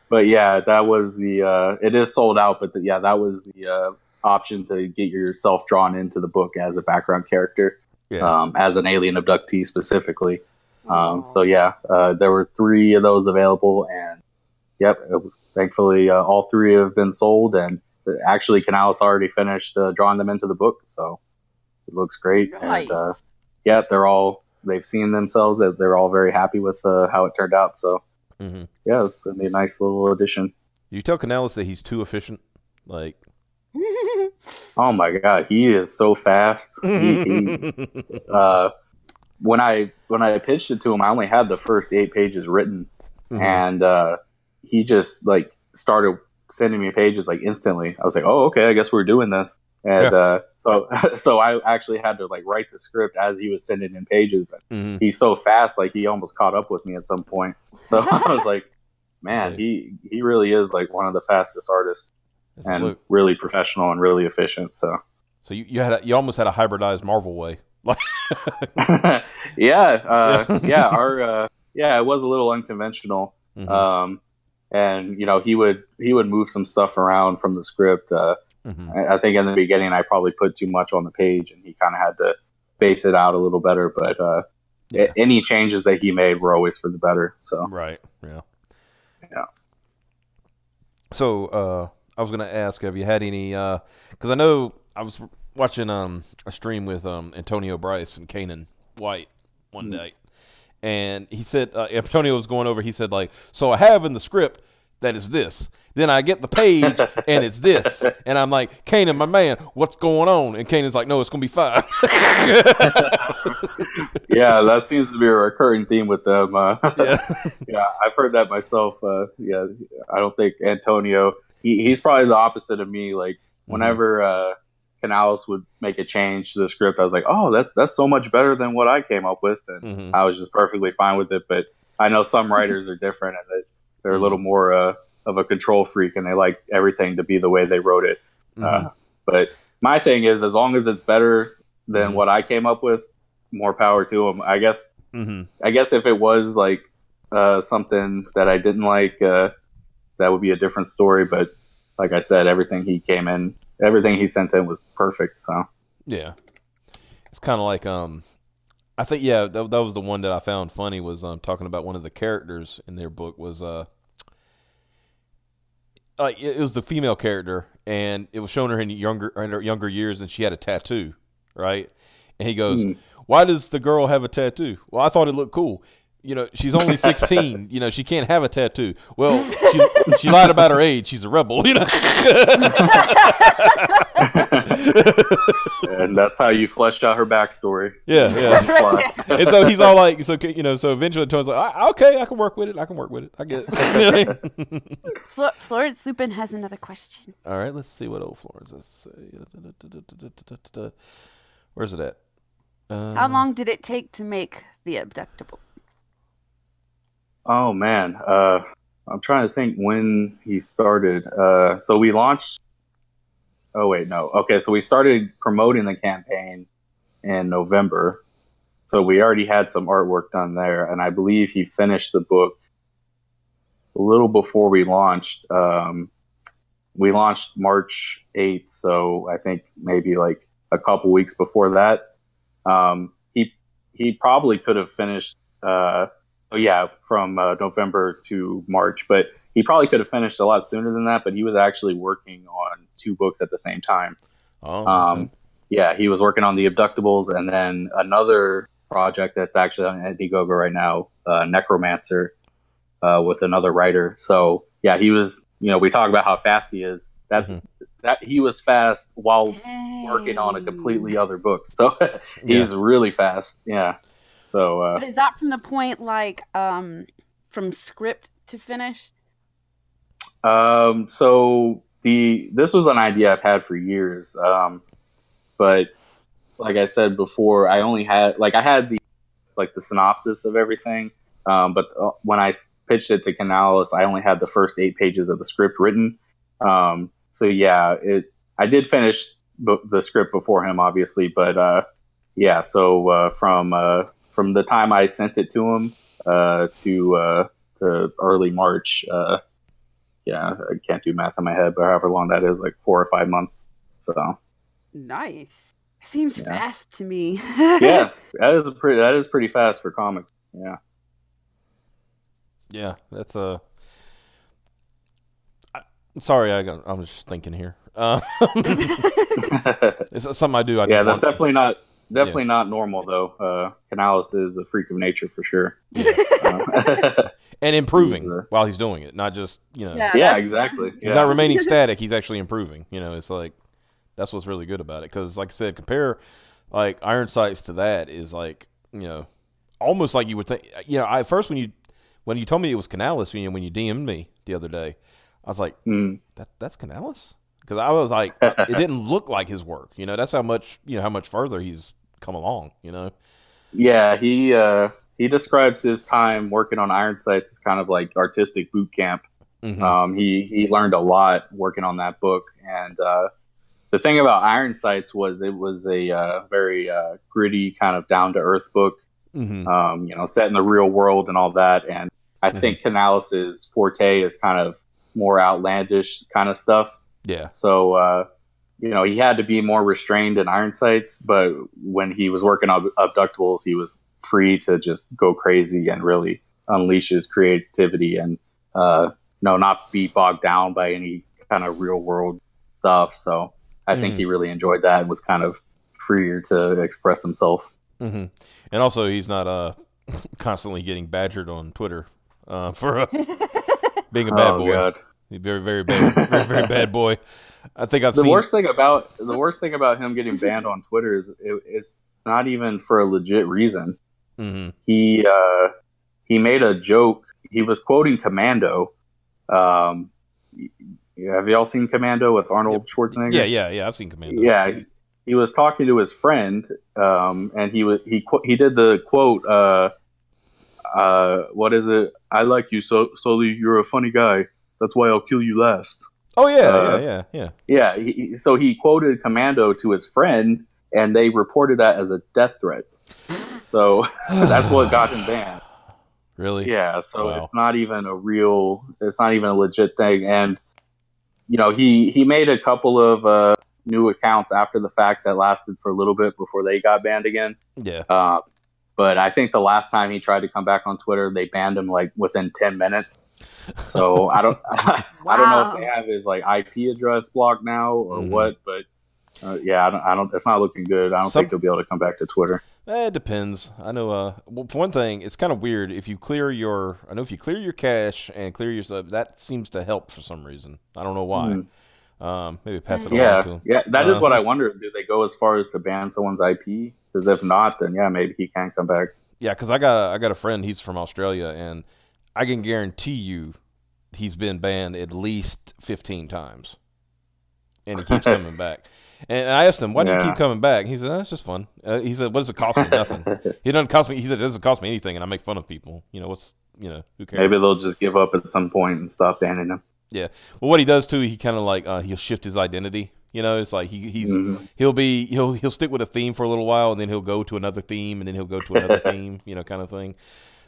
But yeah, that was the. It is sold out, but that was the option to get yourself drawn into the book as a background character, as an alien abductee specifically. So there were 3 of those available, and thankfully all 3 have been sold, and actually Canales already finished drawing them into the book, so it looks great. Nice. And they've seen themselves, that they're all very happy with how it turned out. So it's gonna be a nice little addition. You tell Canales that he's too efficient, like. Oh my god, he is so fast. When I pitched it to him, I only had the first 8 pages written, and he just started sending me pages instantly. I was like, oh, okay, I guess we're doing this. And so I actually had to write the script as he was sending in pages. He's so fast, he almost caught up with me at some point. So I was like, man, he really is one of the fastest artists. And really professional and really efficient. So you almost had a hybridized Marvel way. It was a little unconventional. And he would move some stuff around from the script. I think in the beginning I probably put too much on the page, and he kind of had to base it out a little better. But any changes that he made were always for the better. So right, yeah. So I was going to ask, have you had any? Because I know I was watching a stream with Antonio Bryce and Kanan White one day, And he said, Antonio was going over, he said, like, so I have in the script that is this. Then I get the page, and it's this. And I'm like, Kanan, my man, what's going on? And Kanan's like, no, it's going to be fine. Yeah, that seems to be a recurring theme with them. Yeah. Yeah, I've heard that myself. Yeah, I don't think Antonio, he's probably the opposite of me. Like, whenever Canales would make a change to the script, I was like, oh, that's so much better than what I came up with. And I was just perfectly fine with it. But I know some writers are different, and they're a little more of a control freak, and they like everything to be the way they wrote it. But my thing is, as long as it's better than what I came up with, more power to them. I guess if it was like something that I didn't like, that would be a different story. But like I said, everything he sent in was perfect. So yeah, it's kind of like I think that was the one that I found funny was talking about one of the characters in their book was it was the female character, and it was showing her in her younger years, and she had a tattoo, right? And he goes, "Why does the girl have a tattoo?" Well, I thought it looked cool. You know, she's only 16. You know, she can't have a tattoo. Well, she lied about her age. She's a rebel. You know, and that's how you fleshed out her backstory. Yeah. And so he's all like, so eventually Tony's like, okay, I can work with it. I get it. Florence Supin has another question. All right, let's see what old Florence has to say. Where's it at? How long did it take to make the Abductables? Oh man, I'm trying to think when he started. So we launched. Oh wait, no. Okay, so we started promoting the campaign in November. So we already had some artwork done there, and I believe he finished the book a little before we launched. We launched March 8th, so I think maybe like a couple weeks before that. He probably could have finished. From November to March, but he probably could have finished a lot sooner than that. But he was actually working on 2 books at the same time. Okay. Yeah, he was working on the Abductables, and then another project that's actually on Indiegogo right now, Necromancer, with another writer. So yeah, he was. You know, we talk about how fast he is. That he was fast while working on a completely other book. So he's really fast. Yeah. So, but is that from the point like from script to finish? So this was an idea I've had for years, but like I said before, I only had I had the synopsis of everything, but when I pitched it to Canales, I only had the first 8 pages of the script written. So yeah, I did finish the script before him, obviously, but yeah. So from the time I sent it to him to early March, I can't do math in my head, but however long that is, like 4 or 5 months. So nice. Seems fast to me. Yeah, that is pretty fast for comics. Yeah. Yeah, that's sorry, I'm just thinking here. It's something I do. That's definitely not. Definitely not normal, though. Canales is a freak of nature for sure. And improving while he's doing it, not just, Yeah, exactly. He's not remaining static. He's actually improving. It's like, that's what's really good about it. Because, like I said, compare, like, Iron Sights to that is like, almost like you would think, at first when you told me it was Canales, when you DM'd me the other day, I was like, that's Canales? Because I was like, it didn't look like his work. That's how much further he's come along. Yeah, he describes his time working on Iron Sights as kind of like artistic boot camp. He learned a lot working on that book, and the thing about Iron Sights was it was a very gritty, kind of down to earth book. Set in the real world and all that. And I think Canales' forte is kind of more outlandish kind of stuff. Yeah. So, he had to be more restrained in Iron Sights, but when he was working on Abductables, he was free to just go crazy and really unleash his creativity and, not be bogged down by any kind of real world stuff. So I think he really enjoyed that and was kind of freer to express himself. And also he's not, constantly getting badgered on Twitter for being a bad boy. God. Very, very bad, very, very bad boy. I think the worst thing about him getting banned on Twitter is it's not even for a legit reason. Mm-hmm. He made a joke. He was quoting Commando. Have y'all seen Commando with Arnold Schwarzenegger? Yeah. I've seen Commando. Yeah, he was talking to his friend, and he did the quote. What is it? I like you, Sully. You're a funny guy. That's why I'll kill you last. Oh yeah. Yeah. So he quoted Commando to his friend, and they reported that as a death threat. So that's what got him banned. Really? Yeah. So It's not even a legit thing. And he made a couple of new accounts after the fact that lasted for a little bit before they got banned again. Yeah. But I think the last time he tried to come back on Twitter, they banned him like within 10 minutes. So I don't know if they have his like IP address blocked now or what, but I don't. It's not looking good. I don't think he'll be able to come back to Twitter. It depends. I know. Well, for one thing, it's kind of weird if you clear your cache and clear your stuff, that seems to help for some reason. I don't know why. Maybe pass it along to him. Yeah, that is what I wonder. Do they go as far as to ban someone's IP? Because if not, then maybe he can't come back. Yeah, because I got a friend. He's from Australia, and I can guarantee you he's been banned at least 15 times, and he keeps coming back. And I asked him, "Why do you keep coming back?" He said, "That's just fun." He said, "What does it cost me? Nothing." It doesn't cost me. He said, "It doesn't cost me anything," and I make fun of people. Who cares? Maybe they'll just give up at some point and stop banning him. Yeah. Well, what he does too, he kind of like he'll shift his identity. It's like he'll stick with a theme for a little while, and then he'll go to another theme, and then he'll go to another theme, kind of thing.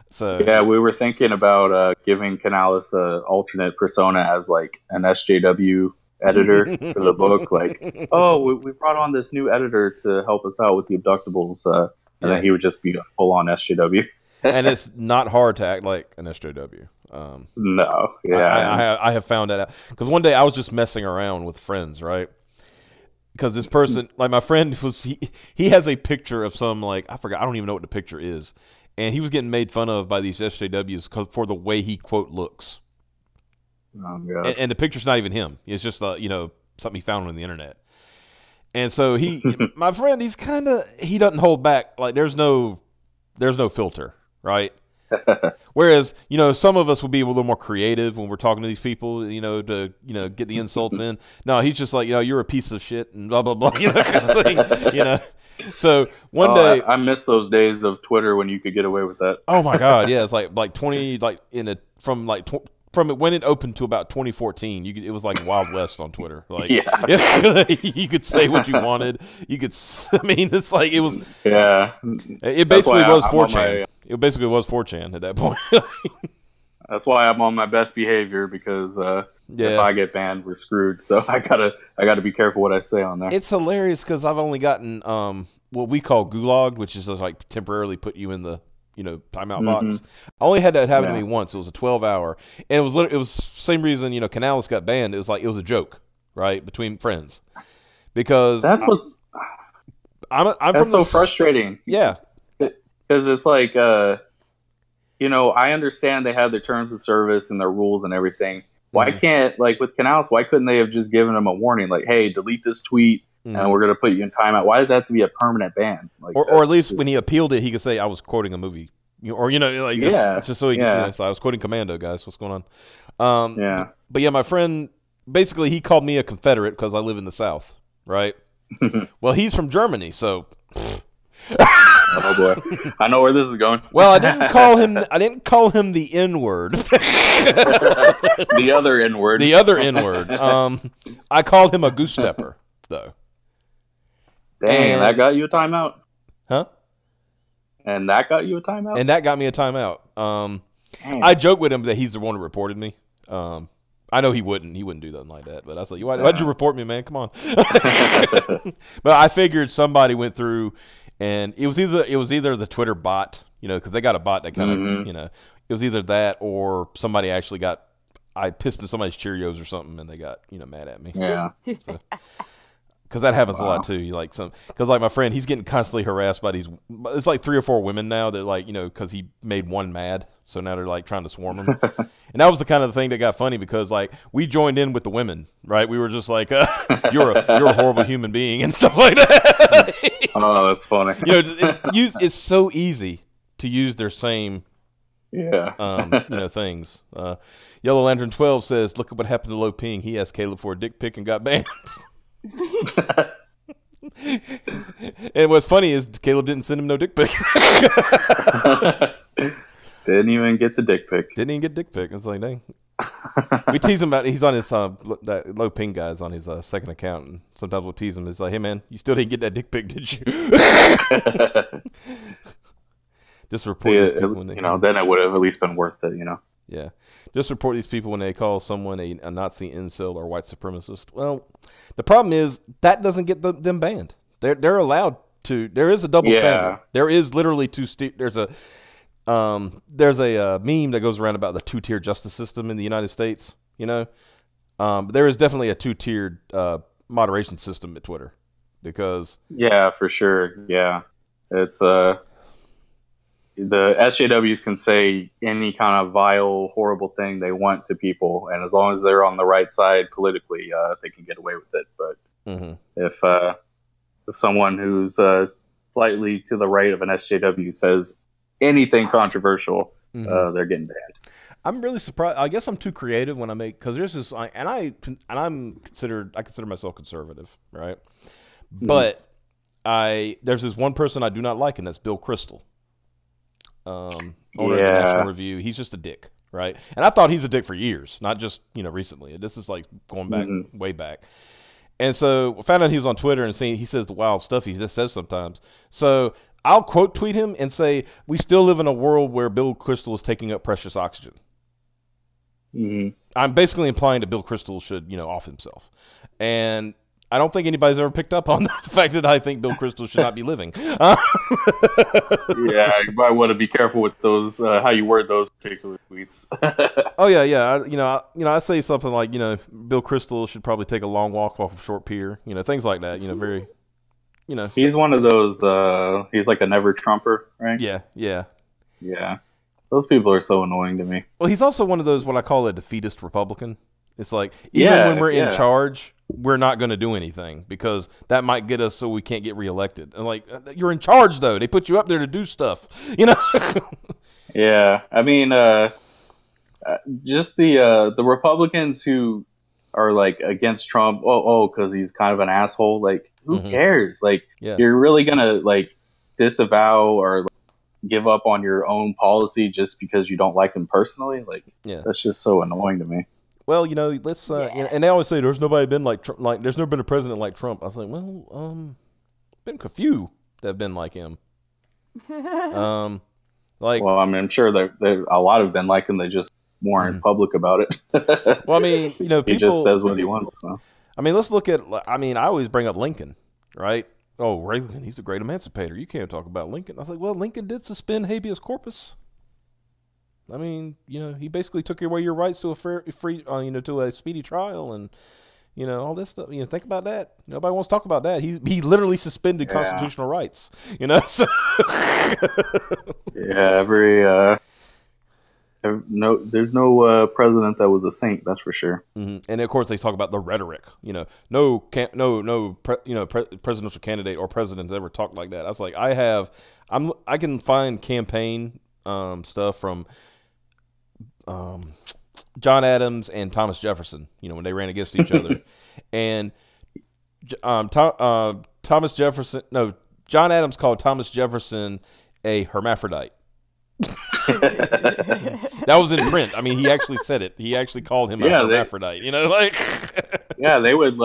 So yeah, we were thinking about giving Canales an alternate persona as like an SJW editor for the book. Like, we brought on this new editor to help us out with the Abductables, and then he would just be a full-on SJW. And it's not hard to act like an SJW. No, yeah, I have found that out because one day I was just messing around with friends, right? Because this person, like my friend, he has a picture of some like I forgot, I don't even know what the picture is, and he was getting made fun of by these SJWs for the way he quote looks. Oh, God. And the picture's not even him; it's just something he found on the internet. And so my friend, he doesn't hold back. Like there's no filter, right? Whereas, some of us will be a little more creative when we're talking to these people, to get the insults in. No, he's just like, you're a piece of shit and blah blah blah, kind of thing, So one day, I miss those days of Twitter when you could get away with that. Oh my God, yeah, it's like 20, from when it opened to about 2014, it was like Wild West on Twitter. Like, you could say what you wanted. It's like it was. Yeah, it basically was 4chan. It basically was 4chan at that point. That's why I'm on my best behavior because if I get banned, we're screwed. So I gotta be careful what I say on there. It's hilarious because I've only gotten what we call Gulag, which is just like temporarily put you in the timeout box. I only had that happen to me once. It was a 12-hour, and it was same reason Canales got banned. It was like it was a joke, right, between friends, because that's I'm that's so frustrating. Yeah, because it's like I understand they have their terms of service and their rules and everything. Why can't with Canales? Why couldn't they have just given them a warning like, hey, delete this tweet? And we're going to put you in timeout. Why does that have to be a permanent ban? Or at least when he appealed it, he could say, I was quoting a movie. Just so he could, so I was quoting Commando, guys. What's going on? But yeah, my friend, basically, he called me a Confederate because I live in the South, right? Well, he's from Germany, so... Oh boy, I know where this is going. Well, I didn't call him the N-word. The other N-word. The other N-word. I called him a goose stepper, though. Dang, that got you a timeout? Huh? And that got you a timeout? And that got me a timeout. I joked with him that he's the one who reported me. I know he wouldn't do nothing like that. But I was like, why'd you report me, man? Come on. But I figured somebody went through, and it was either the Twitter bot, because they got a bot that kind of, it was either that or somebody actually I pissed in somebody's Cheerios or something, and they got, mad at me. Yeah. So. Because that happens a lot too. You like because like my friend, he's getting constantly harassed by these. It's like 3 or 4 women now that like because he made one mad, so now they're like trying to swarm him. And that was the kind of thing that got funny because like we joined in with the women, right? We were just like, you're a horrible human being and stuff like that. Oh, that's funny. It's so easy to use their same things. Yellow Lantern 12 says, "Look at what happened to Lo Ping. He asked Caleb for a dick pic and got banned." And what's funny is Caleb didn't send him no dick pic. Didn't even get the dick pic. Didn't even get dick pic. It's like, dang. We tease him about he's on his that Lo Ping guy's on his second account, and sometimes we'll tease him. It's like, hey man, you still didn't get that dick pic, did you? Just report these people when they, then it would have at least been worth it, Yeah. Just report these people when they call someone a Nazi incel or white supremacist. Well, the problem is that doesn't get them banned. They're allowed to. There is a double standard. There is literally there's a meme that goes around about the 2-tier justice system in the United States. But there is definitely a 2-tiered moderation system at Twitter because for sure. Yeah, it's the SJWs can say any kind of vile, horrible thing they want to people, and as long as they're on the right side politically, they can get away with it. But if someone who's slightly to the right of an SJW says anything controversial, they're getting banned. I'm really surprised. I guess I'm too creative when I make because there's this, I consider myself conservative, right? But there's this one person I do not like, and that's Bill Kristol. Owner of the National Review. He's just a dick, right? And I thought he's a dick for years, not just recently. This is like going back way back. And so I found out he was on Twitter and he says the wild stuff he just says sometimes. So I'll quote tweet him and say, "We still live in a world where Bill Kristol is taking up precious oxygen." I'm basically implying that Bill Kristol should off himself, and I don't think anybody's ever picked up on the fact that I think Bill Kristol should not be living. Yeah, you might want to be careful with those, how you word those particular tweets. Oh yeah. I say something like, Bill Kristol should probably take a long walk off of Short Pier, things like that. Very, He's one of those. He's like a never Trumper, right? Yeah. Those people are so annoying to me. Well, he's also one of those what I call a defeatist Republican. It's like even when we're in charge, we're not going to do anything because that might get us so we can't get reelected. And like, you're in charge though; they put you up there to do stuff, Yeah, I mean, just the Republicans who are like against Trump. Because he's kind of an asshole. Like, who cares? Like, you're really gonna like disavow or give up on your own policy just because you don't like him personally? Like, that's just so annoying to me. Well, let's and they always say there's nobody been like Trump, like there's never been a president like Trump. I was like, well, been a few that have been like him. Well, I mean, I'm sure there a lot have been like him. They just weren't public about it. Well, I mean, people, he just says what he wants. So. I mean, let's look at. I mean, I always bring up Lincoln, right? Oh, Lincoln, he's a great emancipator. You can't talk about Lincoln. I was like, well, Lincoln did suspend habeas corpus. I mean, he basically took away your rights to a to a speedy trial and, all this stuff. Think about that. Nobody wants to talk about that. He literally suspended constitutional rights. So. There's no president that was a saint. That's for sure. And of course, they talk about the rhetoric. No presidential candidate or president ever talked like that. I was like, I can find campaign stuff from. John Adams and Thomas Jefferson, when they ran against each other, and John Adams called Thomas Jefferson a hermaphrodite. That was in print. I mean, he actually said it. He actually called him a hermaphrodite. They would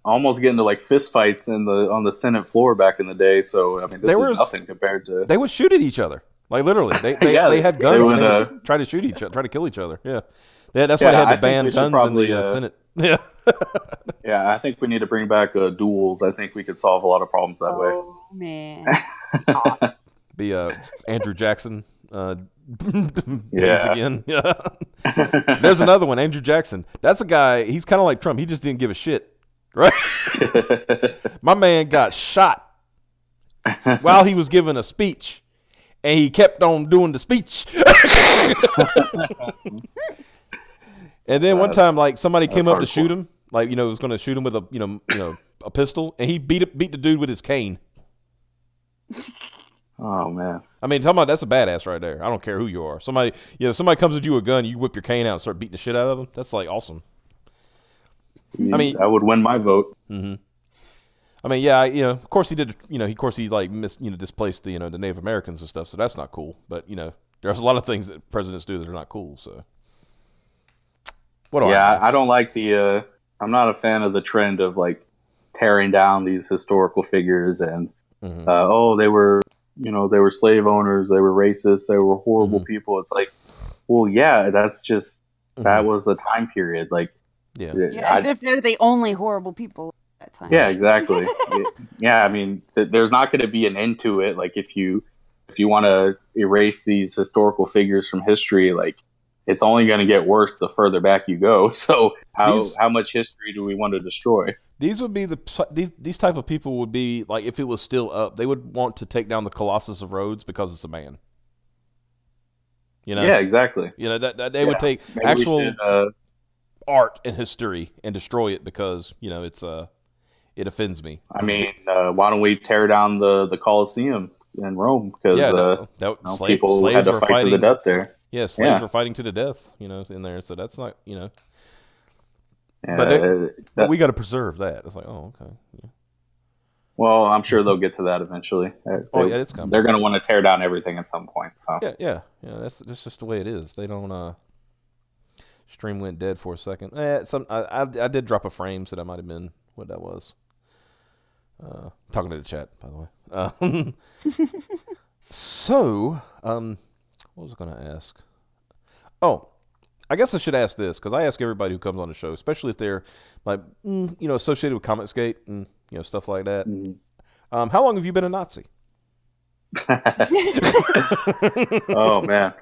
almost get into fist fights on the Senate floor back in the day. So I mean, this is nothing compared to. They would shoot at each other. Like literally, they had guns and they would try to shoot each other, try to kill each other. Yeah, that's why they had to ban guns in the Senate. Yeah, yeah. I think we need to bring back duels. I think we could solve a lot of problems that way. Oh man, be Andrew Jackson. Again. Yeah. There's another one, Andrew Jackson. That's a guy. He's kind of like Trump. He just didn't give a shit Right? My man got shot while he was giving a speech, and he kept on doing the speech. And then one time, like somebody came up to shoot him, like was going to shoot him with a a pistol, and he beat the dude with his cane. Oh man! I mean, talking about that's a badass right there. I don't care who you are. Somebody comes with you with a gun, you whip your cane out and start beating the shit out of them. That's like awesome. I mean, that would win my vote. Mm-hmm. I mean, yeah, of course he did. Of course he like displaced the the Native Americans and stuff. So that's not cool. But there's a lot of things that presidents do that are not cool. So I don't like the. I'm not a fan of the trend of like tearing down these historical figures and they were they were slave owners, they were racist, they were horrible people. It's like, well, yeah, that's just that was the time period. Like, as if they're the only horrible people at that time. Yeah, exactly. I mean, there's not going to be an end to it. Like, if you want to erase these historical figures from history, like, it's only going to get worse the further back you go. So how much history do we want to destroy? These would be these type of people would be like, if it was still up, they would want to take down the Colossus of Rhodes because it's a man. Yeah, exactly. That they would take actual art and history and destroy it because it's it offends me. I mean, why don't we tear down the Colosseum in Rome? Because people had to fight to the death there. Yeah, slaves were fighting to the death, in there. So that's not, but we got to preserve that. It's like, oh, okay. Yeah. Well, I'm sure they'll get to that eventually. It's coming. They're going to want to tear down everything at some point. So yeah. That's just the way it is. They don't. Stream went dead for a second. I did drop a frame, so that might have been what that was. Talking to the chat, by the way. So, what was I going to ask? Oh, I guess I should ask this because I ask everybody who comes on the show, especially if they're like, associated with Comicsgate and stuff like that. Mm-hmm. How long have you been a Nazi? Oh man,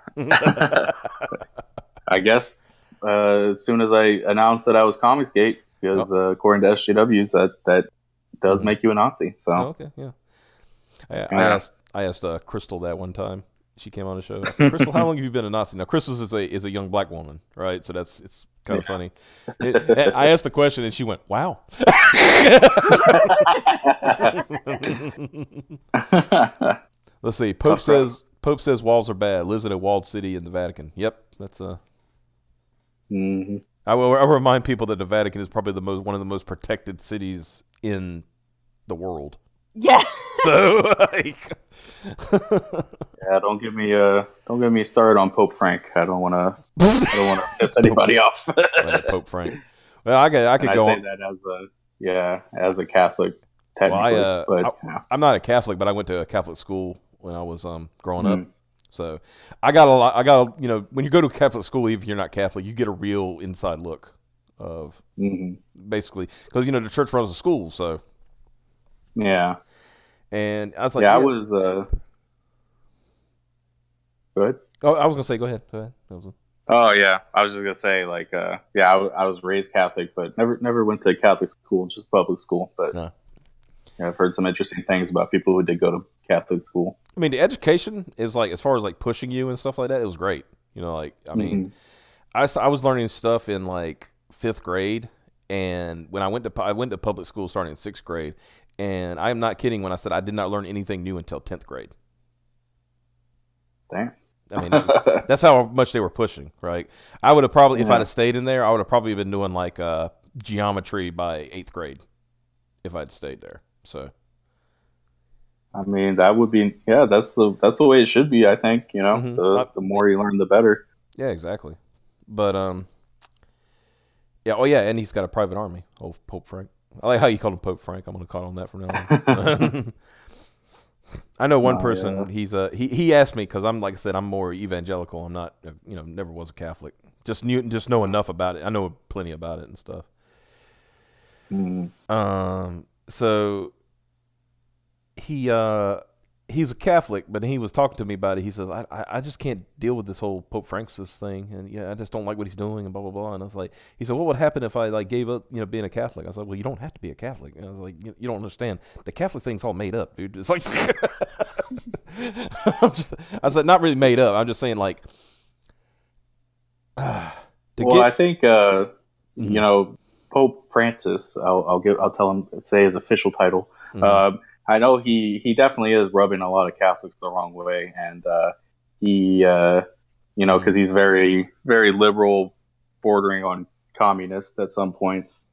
I guess as soon as I announced that I was Comicsgate, because according to SJWs, that does make you a Nazi. So okay, yeah. I asked Kristol that one time. She came on the show. I said, Kristol, how long have you been a Nazi? Now, Kristol is a young black woman, right? So it's kind of funny. I asked the question, and she went, "Wow." Let's see. Pope says walls are bad. Lives in a walled city in the Vatican. Yep, that's Mm-hmm. I will remind people that the Vatican is probably one of the most protected cities in the world. Yeah. So like. Yeah, don't get me started on Pope Frank. I don't want to piss anybody off. Pope Frank. Well, I could go. I say that as a Catholic. Technically, I'm not a Catholic, but I went to a Catholic school when I was growing up. So I got a lot. When you go to a Catholic school, even if you're not Catholic, you get a real inside look of basically because the church runs the school. So yeah. And I was like, I was. Go ahead. Oh, I was gonna say, go ahead. Oh yeah, I was just gonna say, like, I was raised Catholic, but never went to Catholic school, just public school. But no. I've heard some interesting things about people who did go to Catholic school. I mean, the education is like, as far as like pushing you and stuff like that, it was great. I mean, I was learning stuff in like 5th grade, and when I went to public school starting in 6th grade. And I am not kidding when I said I did not learn anything new until 10th grade. Damn. I mean, that's how much they were pushing, right? I would have probably, if I'd have stayed in there, I would have probably been doing like geometry by 8th grade if I'd stayed there. So, I mean, that would be, that's the way it should be. I think the more you learn, the better. Yeah, exactly. But and he's got a private army. Oh, Pope Frank. I like how you called him Pope Frank. I'm going to call him that from now on. I know one person. Yeah. He asked me because I'm, like I said, I'm more evangelical. I'm not, never was a Catholic. Just know enough about it. I know plenty about it and stuff. So he he's a Catholic, but he was talking to me about it. He says, I just can't deal with this whole Pope Francis thing, and I just don't like what he's doing, and blah blah blah. And I was like, he said, what would happen if I like gave up, being a Catholic? I was like, well, you don't have to be a Catholic. And I was like, you don't understand. The Catholic thing's all made up, dude. It's like, I said, not really made up. I'm just saying, like, I think Pope Francis. I'll tell him, say his official title. Mm-hmm. I know he definitely is rubbing a lot of Catholics the wrong way, and because he's very, very liberal, bordering on communist at some points.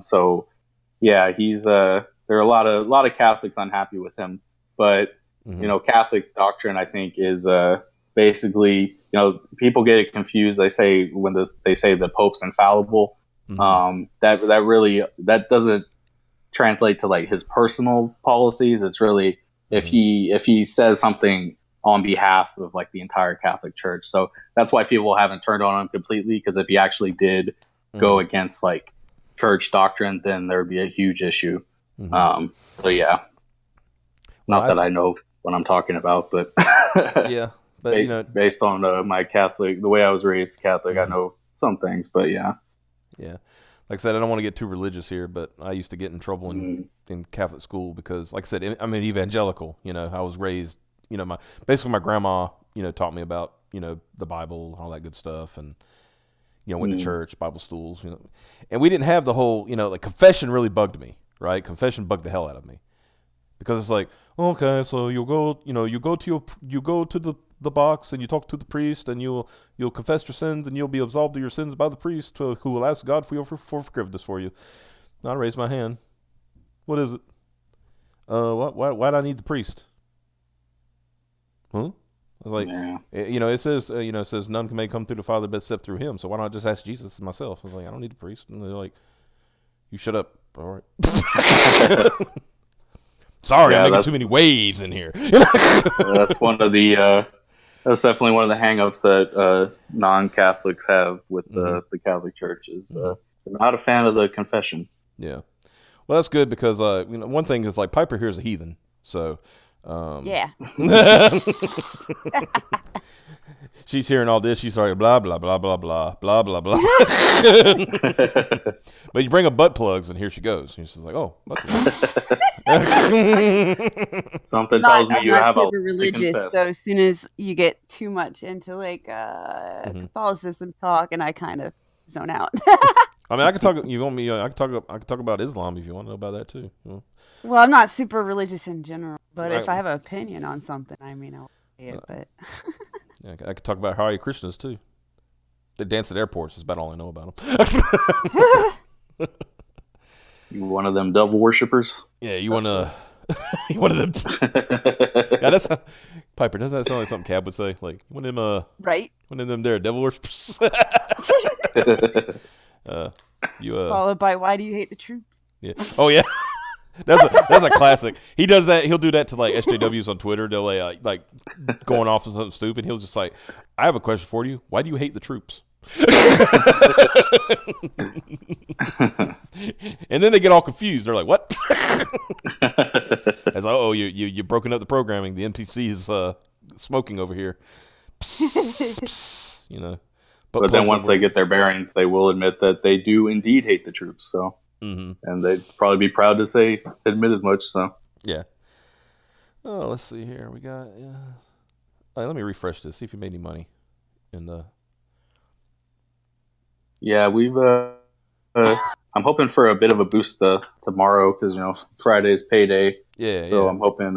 So yeah, he's there are a lot of Catholics unhappy with him, but Catholic doctrine, I think, is basically, people get it confused. They say they say the Pope's infallible. That doesn't translate to like his personal policies. It's really if he says something on behalf of like the entire Catholic Church. So that's why people haven't turned on him completely, because if he actually did go against like church doctrine, then there would be a huge issue. So yeah, not that I know what I'm talking about, but yeah, but based on my Catholic, the way I was raised Catholic, I know some things, but yeah. Like I said, I don't want to get too religious here, but I used to get in trouble in Catholic school because, like I said, I'm an evangelical. I was raised, basically my grandma, taught me about, the Bible, all that good stuff, and, went to church, Bible schools, and we didn't have the whole, like confession really bugged me, right? Confession bugged the hell out of me because it's like, okay, so you go to the box and you talk to the priest and you'll confess your sins and you'll be absolved of your sins by the priest who will ask God for forgiveness for you. Now I raise my hand. What is it? Why do I need the priest? Huh? I was like, it says none may come through the Father but except through him. So why don't I just ask Jesus myself? I was like, I don't need a priest. And they're like, you shut up. All right. Sorry, I'm making too many waves in here. That's one of the. That's definitely one of the hang-ups that non-Catholics have with the Catholic Church is they're not a fan of the confession. Yeah. Well, that's good because one thing is like Piper here is a heathen, so yeah. She's hearing all this. She's like blah blah blah blah blah blah blah blah. But you bring up butt plugs, and here she goes. And she's like, "Oh, butt plugs." Something tells me you have a super religious. So as soon as you get too much into like Catholicism talk, and I kind of zone out. I mean, I can talk. You want me? I can talk about Islam if you want to know about that too. Well, I'm not super religious in general, but if I have an opinion on something, I mean, I'll say it. But I could talk about Hare Krishnas too. They dance at airports. That's about all I know about them. You one of them devil worshippers? Yeah, you want to. You one of them. Yeah, that's Piper. Doesn't that sound like something Cab would say? Like one of them. Right. One of them there devil worshippers. Followed by why do you hate the troops? Yeah. Oh yeah. That's a classic. He does that. He'll do that to like SJWs on Twitter. They'll like going off on something stupid. He'll just like, I have a question for you. Why do you hate the troops? And then they get all confused. They're like, "What?" It's like, "Oh, you broken up the programming. The MTC is smoking over here." Psst, psst, But then once they get their bearings, they will admit that they do indeed hate the troops. So, and they'd probably be proud to admit as much. So, yeah. Oh, let's see here. We got. Let me refresh this. See if you made any money in the. Yeah, we've. I'm hoping for a bit of a boost tomorrow because Friday's payday. Yeah. So I'm hoping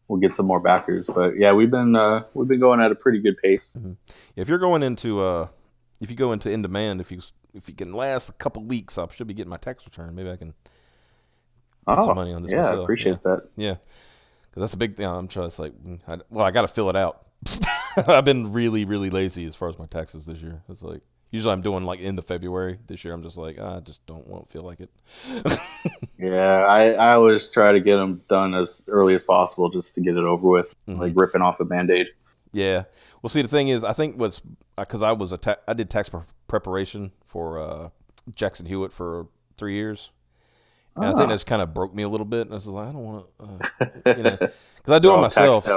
we'll get some more backers. But yeah, we've been going at a pretty good pace. Mm-hmm. If you're going into if you go into in demand, if you can last a couple weeks, I should be getting my tax return. Maybe I can put some money on this myself. I appreciate that. Yeah, because that's a big thing. I'm trying. It's like, I got to fill it out. I've been really, really lazy as far as my taxes this year. It's like. Usually I'm doing like end of February. This year I'm just like, I just won't feel like it. Yeah, I always try to get them done as early as possible just to get it over with, like ripping off a Band-Aid. Yeah. Well, see, the thing is, I think because I did tax preparation for Jackson Hewitt for 3 years. And I think that's kind of broke me a little bit. And I was like, I don't want to, because I do it myself.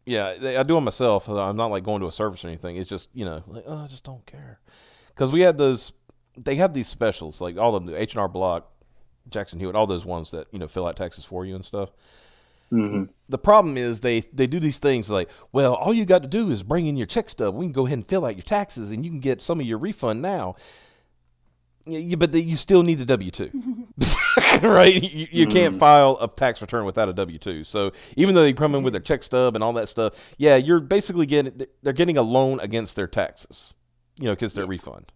Yeah, I do it myself. I'm not like going to a service or anything. It's just, like, I just don't care. Because we had they have these specials, like all of them, the H&R Block, Jackson Hewitt, all those ones that, fill out taxes for you and stuff. Mm-hmm. The problem is they do these things like, well, all you got to do is bring in your check stub. We can go ahead and fill out your taxes and you can get some of your refund now. Yeah, but you still need a W-2, right? You can't file a tax return without a W-2. So even though they come in with their check stub and all that stuff, yeah, you're basically they're getting a loan against their taxes, because their refund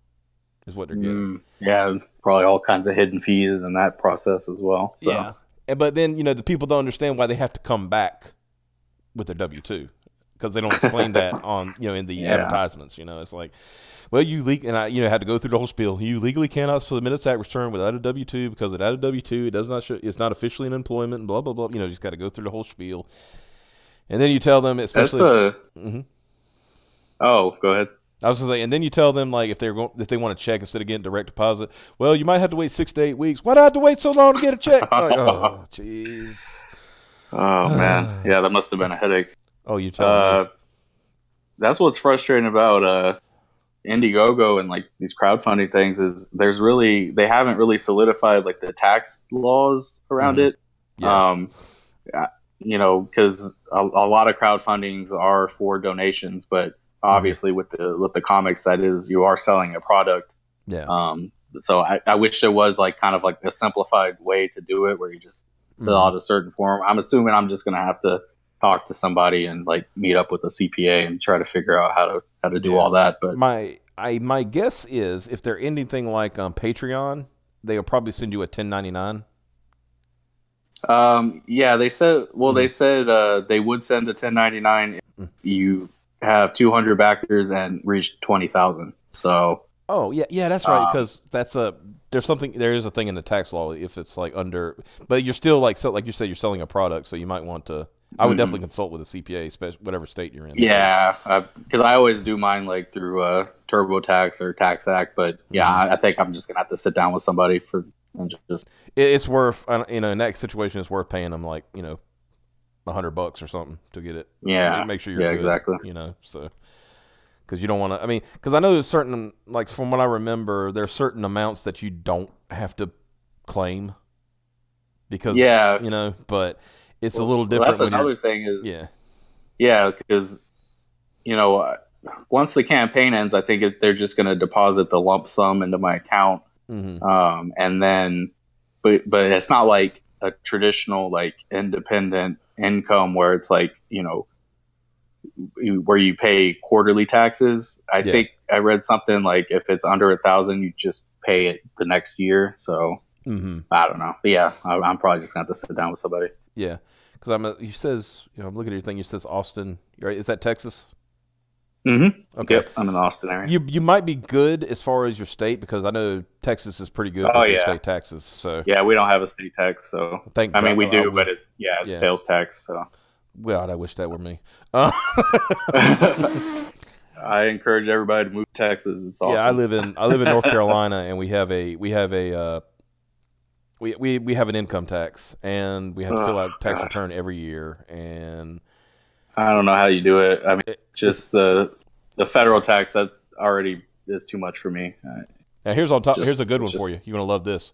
is what they're getting. Yeah, probably all kinds of hidden fees in that process as well. So. Yeah, but then the people don't understand why they have to come back with their W-2 because they don't explain that on in the advertisements. It's like. Well, and I, had to go through the whole spiel. You legally cannot submit a tax return without a W-2 because without a W-2, it does not show, it's not officially in employment. And blah blah blah. You just got to go through the whole spiel, and then you tell them, especially. Oh, go ahead. I was gonna say, and then you tell them like if they want to check instead of getting direct deposit. Well, you might have to wait 6 to 8 weeks. Why do I have to wait so long to get a check? Like, oh, jeez. Oh man, yeah, that must have been a headache. Oh, you tell me. That's what's frustrating about Indiegogo and like these crowdfunding things is they haven't really solidified like the tax laws around it. Yeah. Because a lot of crowdfundings are for donations, but obviously with the comics, that is, you are selling a product. Yeah. So I wish there was like kind of like a simplified way to do it where you just fill out a certain form. I'm assuming I'm just gonna have to talk to somebody and like meet up with a CPA and try to figure out how to do all that. But my guess is if they're anything like Patreon, they'll probably send you a 1099. Yeah, they said they would send a 1099 if you have 200 backers and reach 20,000. So yeah, that's right, because there is a thing in the tax law if it's like under, but you're still like you said, you're selling a product, so you might want to. I would definitely consult with a CPA, especially whatever state you're in. Yeah, because I always do mine like through TurboTax or Tax Act, but I think I'm just gonna have to sit down with somebody and just. It's worth, in that situation, it's worth paying them like $100 or something to get it. Yeah, make sure you're good. Exactly. So because you don't want to. I mean, because I know there's certain, like from what I remember, there are certain amounts that you don't have to claim because but. It's a little different. That's another thing is because once the campaign ends, I think they're just going to deposit the lump sum into my account, and then, but it's not like a traditional like independent income where it's like where you pay quarterly taxes. I think I read something like if it's under 1,000, you just pay it the next year. So. I don't know. But yeah, I'm probably just going to have to sit down with somebody. Yeah, because he says, I'm looking at your thing. You says Austin. Right? Is that Texas? Mm-hmm. Okay. Yep, I'm in the Austin area. You might be good as far as your state because I know Texas is pretty good with their state taxes. So yeah, we don't have a state tax. So I mean, we do, but it's sales tax. So God, I wish that were me. I encourage everybody to move to Texas. It's awesome. Yeah, I live in North Carolina, and we have an income tax, and we have to fill out a tax return every year. And I don't know how you do it. I mean, just the federal tax that already is too much for me. Now here's a good one for you. You're gonna love this.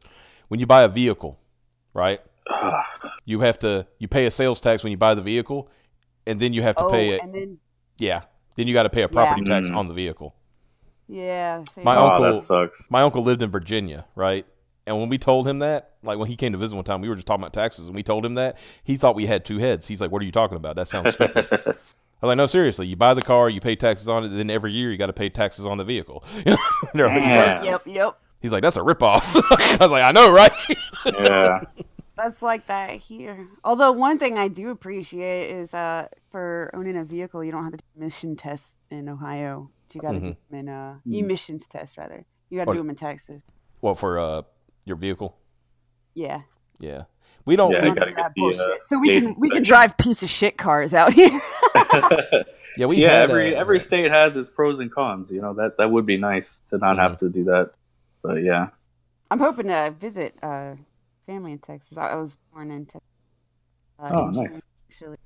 When you buy a vehicle, right? You pay a sales tax when you buy the vehicle, and then you have to pay it. Then you got to pay a property tax on the vehicle. Yeah. That sucks. My uncle lived in Virginia, right? And when we told him that, like when he came to visit one time, we were just talking about taxes, and we told him that, he thought we had two heads. He's like, "What are you talking about? That sounds stupid." I was like, "No, seriously. You buy the car, you pay taxes on it, then every year you got to pay taxes on the vehicle." Yep. He's like, "That's a ripoff." I was like, "I know, right?" Yeah. That's like that here. Although one thing I do appreciate is for owning a vehicle, you don't have to do emission tests in Ohio. You got to do them in emissions tests rather. You got to do them in Texas. Well, for your vehicle. Yeah. Yeah. We don't. Yeah, we, that bullshit. So we can drive piece of shit cars out here. Every state has its pros and cons. That would be nice to not have to do that. But yeah. I'm hoping to visit family in Texas. I was born in Texas. Oh, nice. Actually.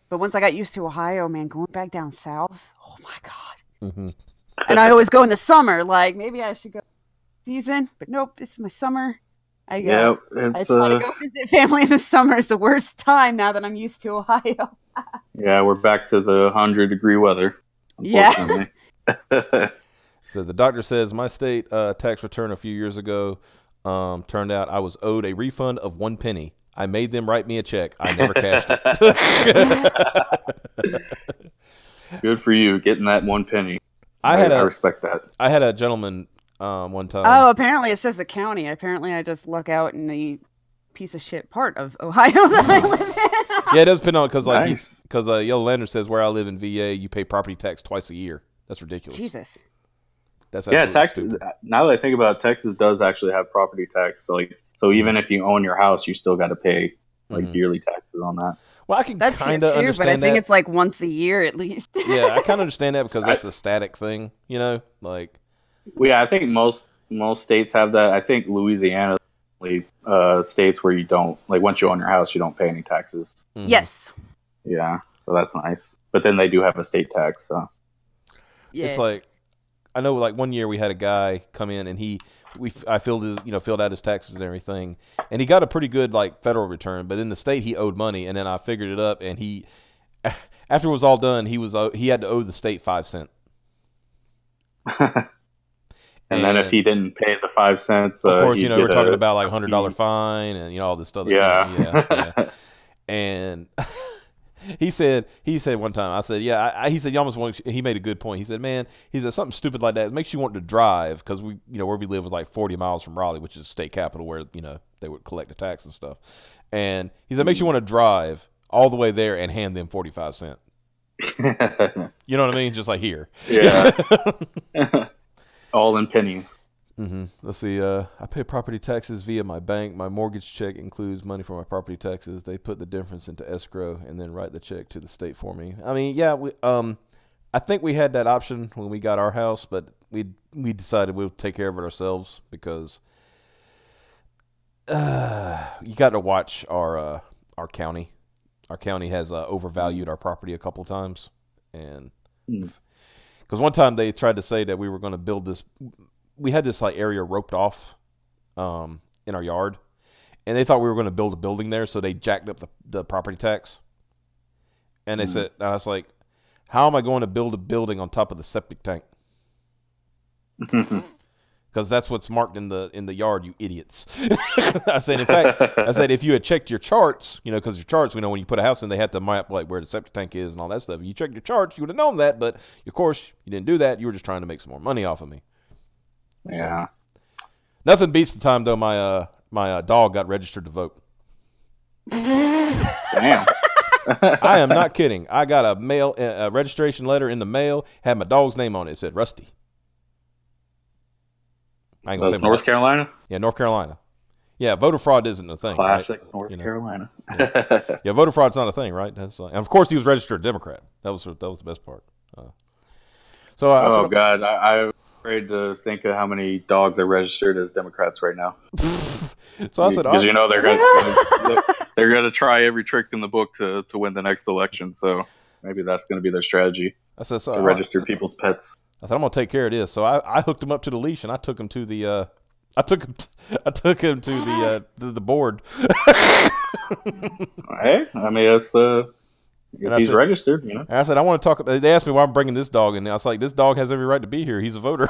But once I got used to Ohio, man, going back down south, oh my God. Mm-hmm. And I always go in the summer. Like, maybe I should go season, but nope, this is my summer. I try to go visit family in the summer. It's the worst time now that I'm used to Ohio. Yeah, we're back to the 100-degree weather. Yeah. So the doctor says my state tax return a few years ago turned out I was owed a refund of 1 penny. I made them write me a check. I never cashed it. Good for you, getting that 1 penny. I respect that. I had a gentleman one time. Oh, apparently it's just a county. Apparently I just luck out in the piece of shit part of Ohio that I live in. Yeah, it does depend on because Yellow Lantern says where I live in VA, you pay property tax twice a year. That's ridiculous. Jesus. That's Texas. Stupid. Now that I think about it, Texas does actually have property tax. So even if you own your house, you still got to pay yearly taxes on that. Well, I can kind of understand but I think that. it's like once a year at least. Yeah, I kind of understand that because that's a static thing, you know, like. Well, yeah, I think most states have that. I think Louisiana states where you don't once you own your house, you don't pay any taxes. Mm-hmm. Yes. Yeah, so that's nice. But then they do have a state tax. So yeah. It's like I know, like one year we had a guy come in and I filled out his taxes and everything, and he got a pretty good federal return. But in the state, he owed money, and then I figured it up, and after it was all done, he had to owe the state 5 cents. And then if he didn't pay the 5 cents, of course, we're talking about $100 fine and all this stuff. Yeah. And he said one time, I said, yeah. He said, you almost want. He made a good point. He said, man, something stupid like that. It makes you want to drive because we, where we live was 40 miles from Raleigh, which is the state capital where they would collect the tax and stuff. And he said, it makes you want to drive all the way there and hand them 45 cents. You know what I mean? Just like here. Yeah. All in pennies. Mm-hmm. Let's see. I pay property taxes via my bank. My mortgage check includes money for my property taxes. They put the difference into escrow and then write the check to the state for me. I mean, yeah. I think we had that option when we got our house, but we decided we'll take care of it ourselves because you got to watch our county. Our county has overvalued our property a couple times, and. Because one time they tried to say that we were going to build this. We had this area roped off in our yard, and they thought we were going to build a building there, so they jacked up the property tax. And they said, I was like, how am I going to build a building on top of the septic tank? Because that's what's marked in the yard, you idiots. I said, in fact, if you had checked your charts, because your charts, when you put a house in, they had to map where the septic tank is and all that stuff. If you checked your charts, you would have known that, but of course, you didn't do that. You were just trying to make some more money off of me. Yeah. So, nothing beats the time, though, my dog got registered to vote. Damn. I am not kidding. I got a registration letter in the mail, had my dog's name on it. It said Rusty. That's North Carolina? Yeah, North Carolina. Yeah, voter fraud isn't a thing. Classic right? North Carolina. Yeah, voter fraud's not a thing, right? And of course, he was registered Democrat. That was the best part. God, I'm afraid to think of how many dogs are registered as Democrats right now. So I said, because they're gonna try every trick in the book to win the next election. So maybe that's gonna be their strategy. I said, to register people's pets. I said, I'm gonna take care of this. So I hooked him up to the leash and I took him to the I took him to the board. Hey, I mean it's if he's registered, And I said, I want to talk. They asked me why I'm bringing this dog in. I was like, this dog has every right to be here. He's a voter.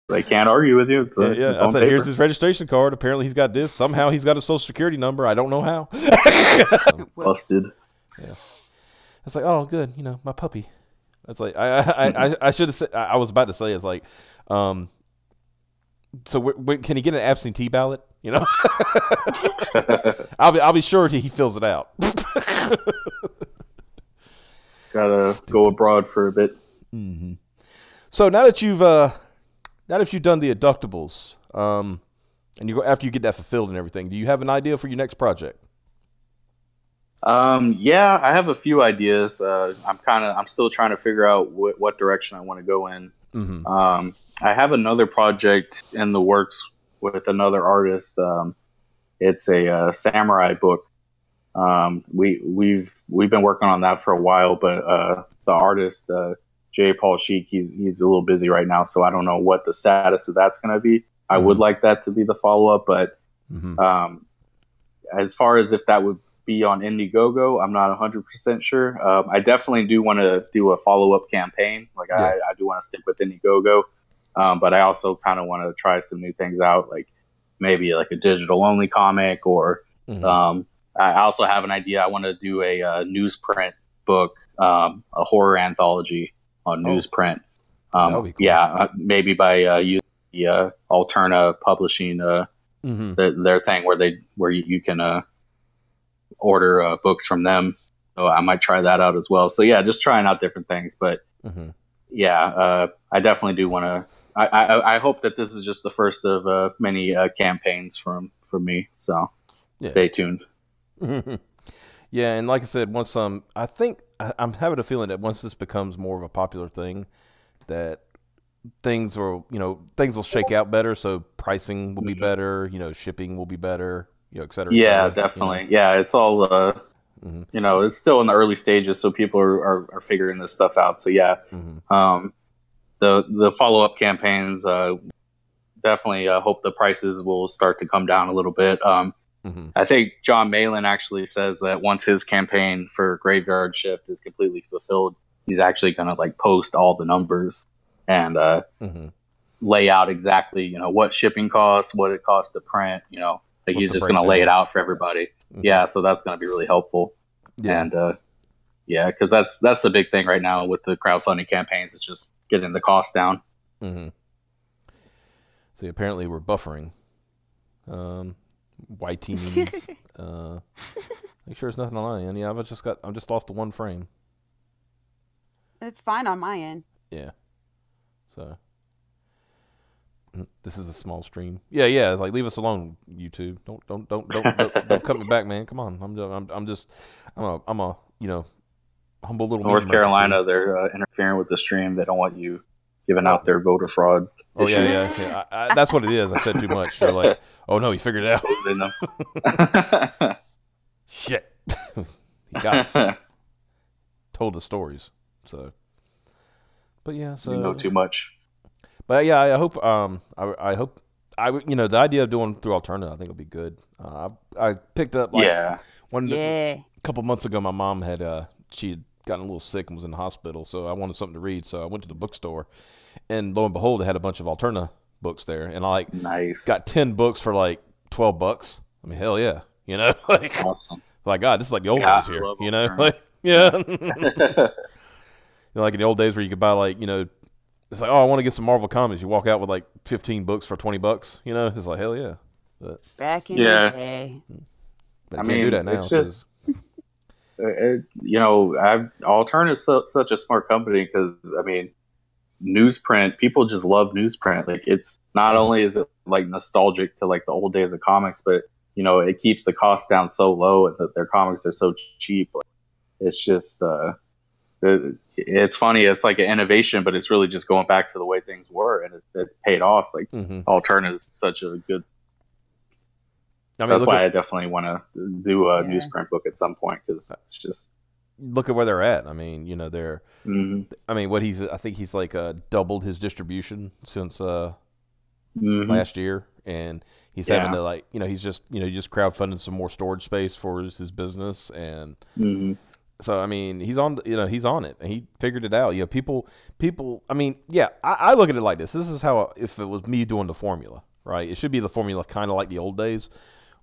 They can't argue with you. I said, here's his registration card. Apparently, he's got this. Somehow, he's got a social security number. I don't know how. Busted. Yeah. It's like, oh, good. My puppy. It's like I should have said. I was about to say, it's like, so can he get an absentee ballot? I'll be sure he fills it out. Gotta go abroad for a bit. Mm-hmm. So now that you've done the Abductables, and after you get that fulfilled and everything, do you have an idea for your next project? Yeah, I have a few ideas. I'm still trying to figure out what direction I want to go in. Mm-hmm. I have another project in the works with another artist. It's a samurai book. We've been working on that for a while, but the artist J. Paul Sheik, he's a little busy right now, so I don't know what the status of that's going to be. I would like that to be the follow up, but as far as if that would be on Indiegogo, I'm not 100% sure. I definitely do want to do a follow up campaign. Like I do want to stick with Indiegogo, but I also kind of want to try some new things out, like maybe like a digital only comic, or I also have an idea. I want to do a newsprint book, a horror anthology on newsprint. That'd be cool. Yeah, maybe by using the Alterna Publishing their thing where you can order books from them. So I might try that out as well. So yeah, just trying out different things. But I definitely do want to. I hope that this is just the first of many campaigns from me. So stay tuned. Yeah, and like I said, once I think I'm having a feeling that once this becomes more of a popular thing, that things will shake out better. So pricing will be better, shipping will be better, et cetera. Yeah, definitely. Yeah, it's all it's still in the early stages, so people are figuring this stuff out. So yeah, the follow up campaigns definitely hope the prices will start to come down a little bit. I think John Malin actually says that once his campaign for Graveyard Shift is completely fulfilled, he's actually going to post all the numbers and lay out exactly, what shipping costs, what it costs to print, he's just going to lay it out for everybody. Yeah. So that's going to be really helpful. Yeah. And cause that's the big thing right now with the crowdfunding campaigns. It's just getting the cost down. See, apparently we're buffering. YT memes. Make sure there's nothing on. Yeah, I've just lost the one frame. It's fine on my end. Yeah. So this is a small stream. Yeah. Like, leave us alone, YouTube. Don't cut me back, man. Come on. I'm a humble little North Carolina. They're interfering with the stream. They don't want you giving out their voter fraud. Oh yeah. That's what it is. I said too much. They're like, oh no, he figured it out. Shit, he got us. Told the stories. So, but yeah, so you know too much. But yeah, I hope. I hope. The idea of doing through Alterna, I think will be good. I picked up a couple months ago. My mom had she had gotten a little sick and was in the hospital, so I wanted something to read. So I went to the bookstore. And lo and behold, they had a bunch of Alterna books there, and I got 10 books for $12. I mean, hell yeah, awesome. Like, God, this is like the old days here, yeah. Like in the old days where you could buy it's like, oh, I want to get some Marvel comics. You walk out with 15 books for $20, It's like, hell yeah. But, back in the day. But I can't do that now. It's just, Alterna is such a smart company because newsprint, people just love newsprint. It's not only is it nostalgic to the old days of comics, but it keeps the cost down so low and that their comics are so cheap. It's just it's funny. It's like an innovation, but it's really just going back to the way things were, and it's paid off. Alterna is such a good. That's why I definitely want to do a newsprint book at some point, because it's just. Look at where they're at. I mean, they're. I mean, I think he's doubled his distribution since last year, and he's having to he's just just crowdfunding some more storage space for his business, and so I mean he's on he's on it, and he figured it out. People. I mean, I look at it like this. This is how if it was me doing the formula, right? It should be the formula kind of like the old days,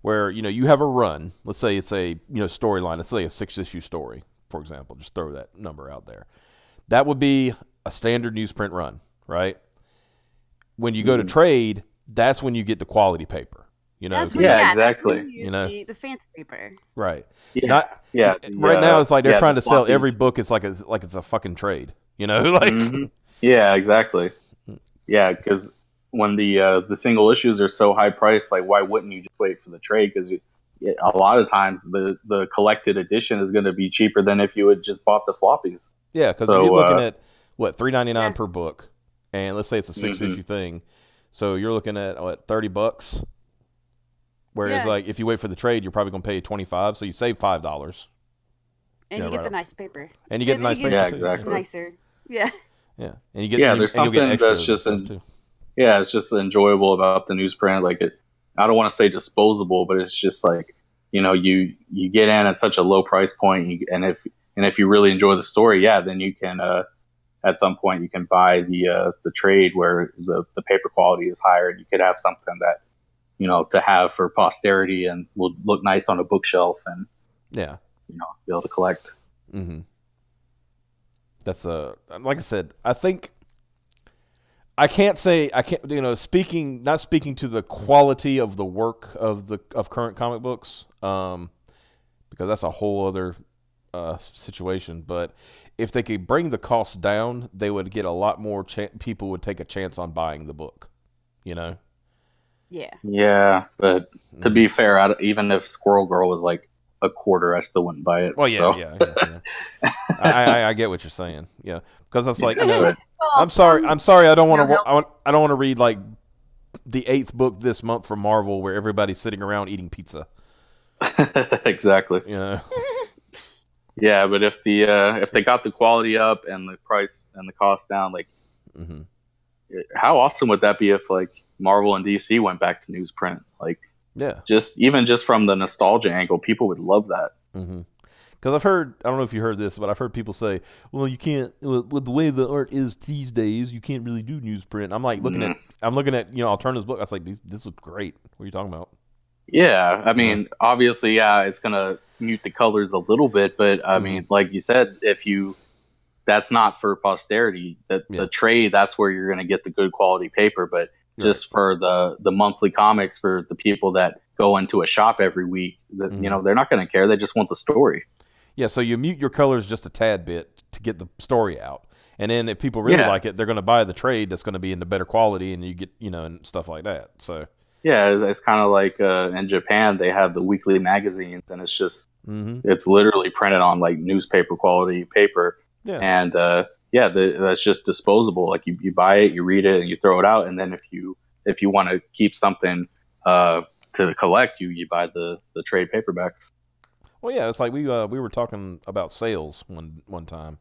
where you have a run. Let's say it's a storyline. Let's say a 6-issue story. For example, just throw that number out there. That would be a standard newsprint run, right? When you go to trade, that's when you get the quality paper. Exactly. That's when you use the fancy paper. Right. Yeah. Right now, it's like they're trying to sell every book. It's like it's a fucking trade. Yeah, exactly. Yeah, because when the single issues are so high priced, why wouldn't you just wait for the trade? Because a lot of times the collected edition is going to be cheaper than if you had just bought the floppies. Yeah, because if you're looking at $3.99 per book, and let's say it's a 6-issue thing, so you're looking at what, $30. Whereas like if you wait for the trade, you're probably gonna pay $25, so you save $5. And you get the nice paper. And you get the nice paper. Yeah, too. exactly. Nicer. Yeah. Yeah, and you get there's something that's just it's just enjoyable about the newsprint. Like I don't want to say disposable, but it's just like, you know, you get in at such a low price point, and if you really enjoy the story, then you can at some point you can buy the trade where the paper quality is higher, and you could have something that, you know, to have for posterity and will look nice on a bookshelf, and you know, be able to collect. That's like I said, I think I can't, you know, not speaking to the quality of the work of current comic books, because that's a whole other situation. But if they could bring the cost down, they would get a lot more people would take a chance on buying the book, you know? Yeah, but to be fair, even if Squirrel Girl was like a quarter, I still wouldn't buy it. Well, yeah. I get what you're saying. Yeah, because it's like, you know, I'm sorry. I don't want to. I don't want to read like the 8th book this month from Marvel where everybody's sitting around eating pizza. Exactly. You know. Yeah, but if they got the quality up and the price and the cost down, like, how awesome would that be if like Marvel and DC went back to newsprint? Like, just from the nostalgia angle, people would love that. Because I've heard, I don't know if you heard this, but I've heard people say, well, you can't, with the way the art is these days, you can't really do newsprint. I'm like looking at, you know, Alternative's book. I was like, this looks great. What are you talking about? Yeah, I mean, obviously, it's gonna mute the colors a little bit, but I mean, like you said, that's not for posterity. The trade, that's where you're gonna get the good quality paper, but just for the monthly comics, for the people that go into a shop every week, you know, they're not going to care. They just want the story. Yeah, so you mute your colors just a tad bit to get the story out. And then if people really like it, they're going to buy the trade that's going to be in the better quality, and you get, you know, and stuff like that. So yeah, it's kind of like in Japan, they have the weekly magazines, and it's just it's literally printed on like newspaper quality paper. Yeah. And that's just disposable. Like you buy it, you read it, and you throw it out. And then if you want to keep something to collect, you buy the trade paperbacks. Well, yeah, it's like we were talking about sales one time,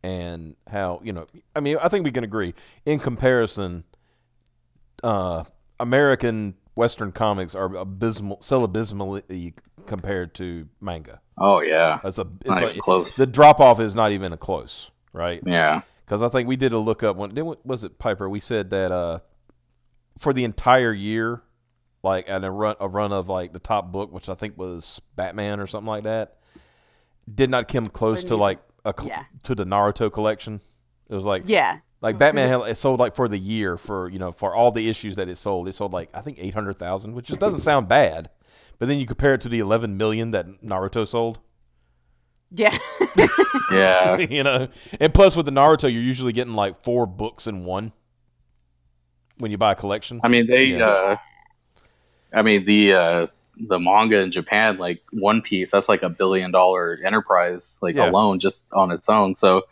and how, you know, I mean, I think we can agree in comparison, American Western comics are abysmally compared to manga. Oh yeah, it's not like even close. The drop off is not even a close, right? Yeah, because I think we did a look up was it Piper? We said that for the entire year, like at a run of like the top book, which I think was Batman or something like that, did not come close to like to the Naruto collection. It was like like Batman it sold like for the year, for, you know, for all the issues that it sold like I think 800,000, which just doesn't sound bad. But then you compare it to the 11 million that Naruto sold. Yeah. Yeah. You know, and plus with the Naruto, you're usually getting like 4 books in one when you buy a collection. I mean, the manga in Japan, like One Piece, that's like $1 billion enterprise, like alone, just on its own. So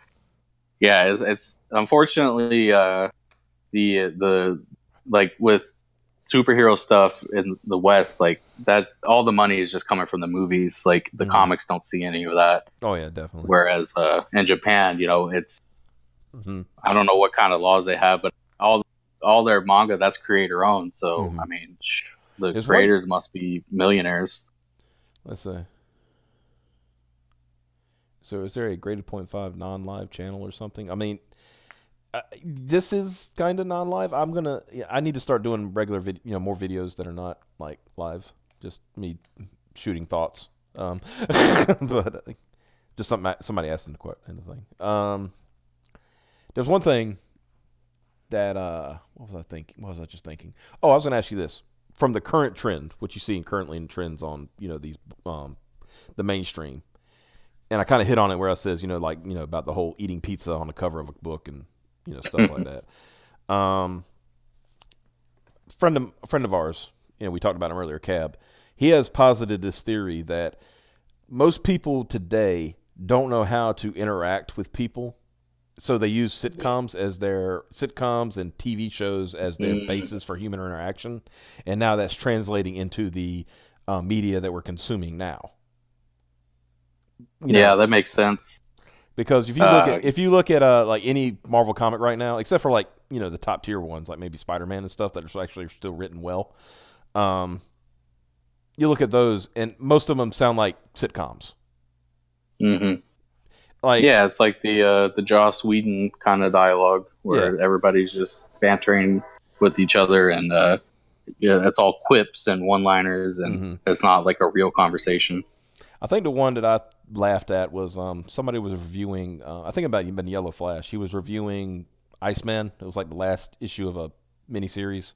yeah, it's unfortunately the like with superhero stuff in the West, like that, all the money is just coming from the movies. Like the comics don't see any of that. Oh yeah, definitely. Whereas in Japan, you know, it's I don't know what kind of laws they have, but all their manga, that's creator owned. So I mean, the creators must be millionaires. Let's see. So is there a graded 0.5 non-live channel or something? I mean, this is kind of non-live. I need to start doing regular more videos that are not like live, just me shooting thoughts. But just somebody asked in the thing. There's one thing that what was I just thinking? Oh, I was going to ask you this. From the current trend, what you see currently in trends on, you know, these the mainstream, and I kind of hit on it where I says, you know, like, you know, about the whole eating pizza on the cover of a book and, you know, stuff like that. A friend of ours, you know, we talked about him earlier, Cab. He has posited this theory that most people today don't know how to interact with people so they use sitcoms and TV shows as their basis for human interaction, and now that's translating into the media that we're consuming now. Yeah, that makes sense. Because if you look at like any Marvel comic right now, except for like the top tier ones like maybe Spider-Man and stuff that are actually still written well, you look at those and most of them sound like sitcoms. Mm-hmm. Like it's like the Joss Whedon kind of dialogue where everybody's just bantering with each other, and it's all quips and one-liners, and it's not like a real conversation. I think the one that I laughed at was somebody was reviewing. I think about Yellow Flash. He was reviewing Iceman. It was like the last issue of a miniseries,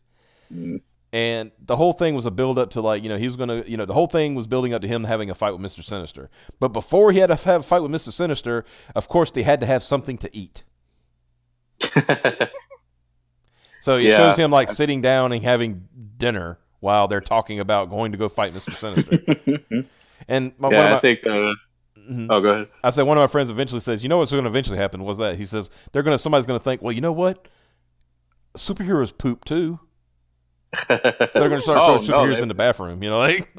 and the whole thing was a build up to like he was gonna the whole thing was building up to him having a fight with Mr. Sinister. But before he had to have a fight with Mr. Sinister, of course they had to have something to eat. So it shows him like sitting down and having dinner while they're talking about going to go fight Mr. Sinister. And oh, go ahead. I said one of my friends eventually says, what's going to eventually happen? Was that he says somebody's going to think, well, you know what? Superheroes poop too. So they're going to start showing superheroes in the bathroom. Like.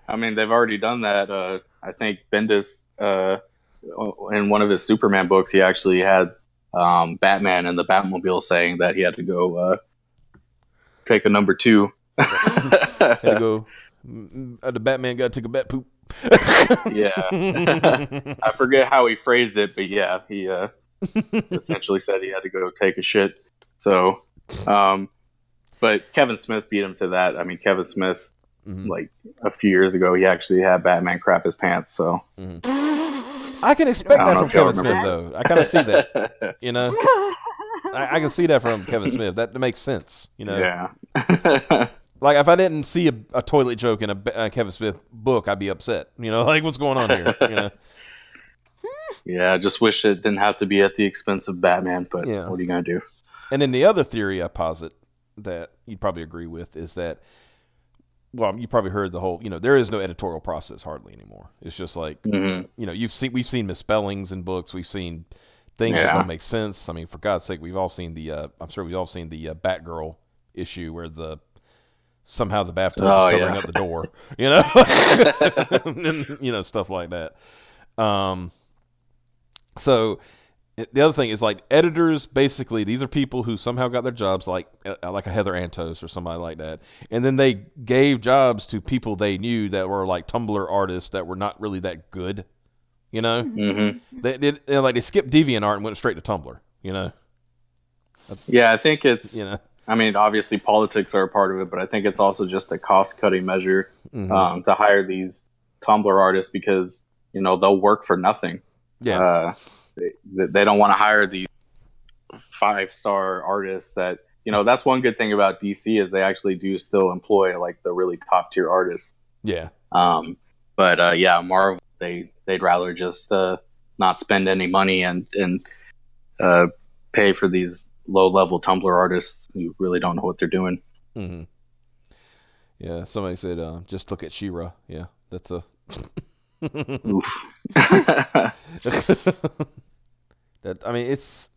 I mean, they've already done that. I think Bendis, in one of his Superman books, he actually had Batman in the Batmobile saying that he had to go take a number 2. Had to go. The Batman got to take a bat poop. Yeah. I forget how he phrased it, but yeah, he essentially said he had to go take a shit. So, but Kevin Smith beat him to that. I mean, Kevin Smith, like a few years ago, he actually had Batman crap his pants. So, I can expect that from Kevin Smith, though. I kind of see that. I can see that from Kevin Smith. That makes sense. Yeah. Like if I didn't see a toilet joke in a Kevin Smith book, I'd be upset. Like what's going on here? Yeah, I just wish it didn't have to be at the expense of Batman. But what are you gonna do? And then the other theory I posit that you'd probably agree with is that, well, you probably heard the whole. There is no editorial process hardly anymore. It's just like we've seen misspellings in books. We've seen things that don't make sense. I mean, for God's sake, we've all seen the. I'm sure we've all seen the Batgirl issue where somehow the bathtub is covering up the door, and, stuff like that. So the other thing is like editors, basically, these are people who somehow got their jobs like a Heather Antos or somebody like that. And then they gave jobs to people they knew that were like Tumblr artists that were not really that good, They skipped DeviantArt and went straight to Tumblr, I think it's, I mean, obviously politics are a part of it, but I think it's also just a cost-cutting measure to hire these Tumblr artists because, they'll work for nothing. Yeah. They don't want to hire these 5-star artists that, that's one good thing about DC is they actually do still employ like the really top-tier artists. Yeah. But Marvel, they'd rather just not spend any money and pay for these low-level Tumblr artists who really don't know what they're doing. Mm-hmm. Yeah, somebody said, just look at She-Ra. Yeah, that's a... Oof. I mean, it's...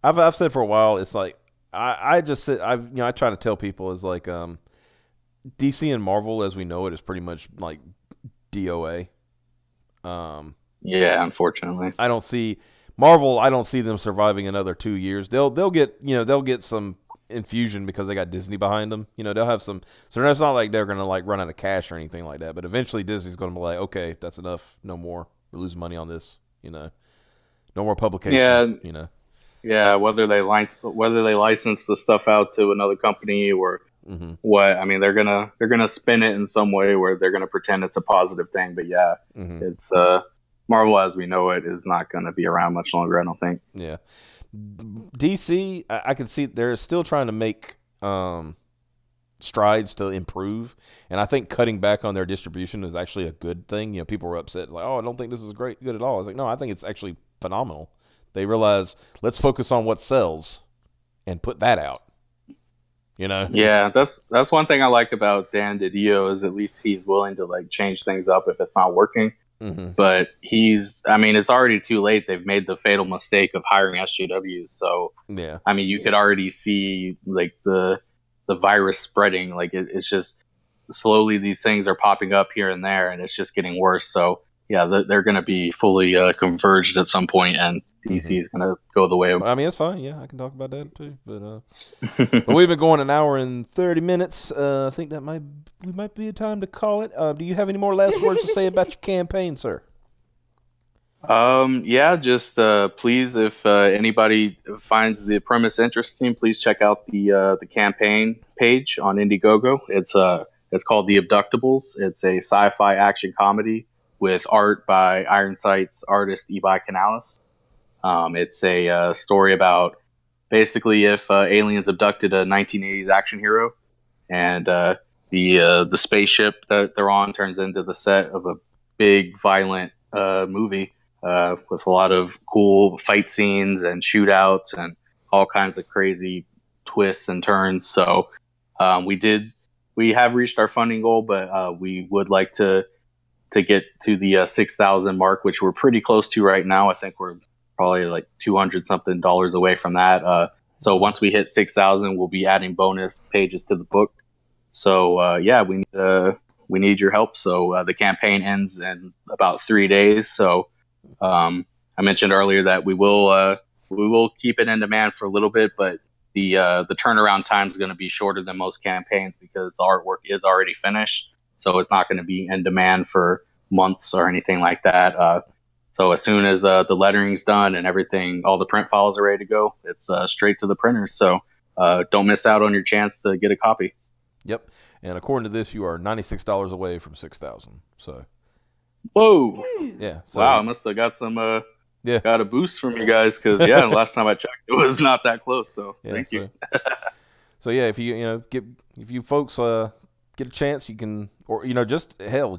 I've said for a while, it's like, I just said, I try to tell people is like, DC and Marvel as we know it is pretty much like DOA. Yeah, unfortunately. I don't see them surviving another 2 years. They'll get some infusion because they got Disney behind them. They'll have some. So it's not like they're gonna like run out of cash or anything like that. But eventually Disney's gonna be like, okay, that's enough. No more. We're losing money on this. No more publication. Yeah. Yeah. Whether they license the stuff out to another company or what. I mean, they're gonna spin it in some way where they're gonna pretend it's a positive thing. But yeah, it's Marvel as we know it is not going to be around much longer, I don't think. Yeah. DC, I can see they're still trying to make strides to improve, and I think cutting back on their distribution is actually a good thing. People were upset, like, oh, I don't think this is good at all. I was like, no, I think it's actually phenomenal. They realize, let's focus on what sells and put that out. Yeah, that's one thing I like about Dan DiDio is at least he's willing to like change things up if it's not working. But I mean, it's already too late. They've made the fatal mistake of hiring SJWs. So, Yeah. I mean, you could already see like the virus spreading. Like it's just slowly these things are popping up here and there, and it's just getting worse. So, yeah, they're going to be fully converged at some point, and DC is going to go the way of. I mean, it's fine. Yeah, I can talk about that too. But we've been going an hour and 30 minutes. I think that might be a time to call it. Do you have any more last words to say about your campaign, sir? Yeah, just please, if anybody finds the premise interesting, please check out the campaign page on Indiegogo. It's called The Abductables. It's a sci-fi action comedy with art by Iron Sight's artist Ebi Canales. It's a story about basically if aliens abducted a 1980s action hero, and the spaceship that they're on turns into the set of a big violent movie with a lot of cool fight scenes and shootouts and all kinds of crazy twists and turns. So we have reached our funding goal, but we would like to get to the 6,000 mark, which we're pretty close to right now. I think we're probably like $200 something away from that. So once we hit 6,000, we'll be adding bonus pages to the book. So yeah, we need your help. So the campaign ends in about 3 days. So I mentioned earlier that we will keep it in demand for a little bit, but the turnaround time is going to be shorter than most campaigns because the artwork is already finished. So it's not going to be in demand for months or anything like that. So as soon as the lettering's done and everything, all the print files are ready to go, it's straight to the printers. So don't miss out on your chance to get a copy. Yep. And according to this, you are $96 away from 6,000. So. Whoa. Yeah. So, wow. I must have got some. Got a boost from you guys because last time I checked, it was not that close. So thank you. So yeah, if you folks get a chance, you can, or just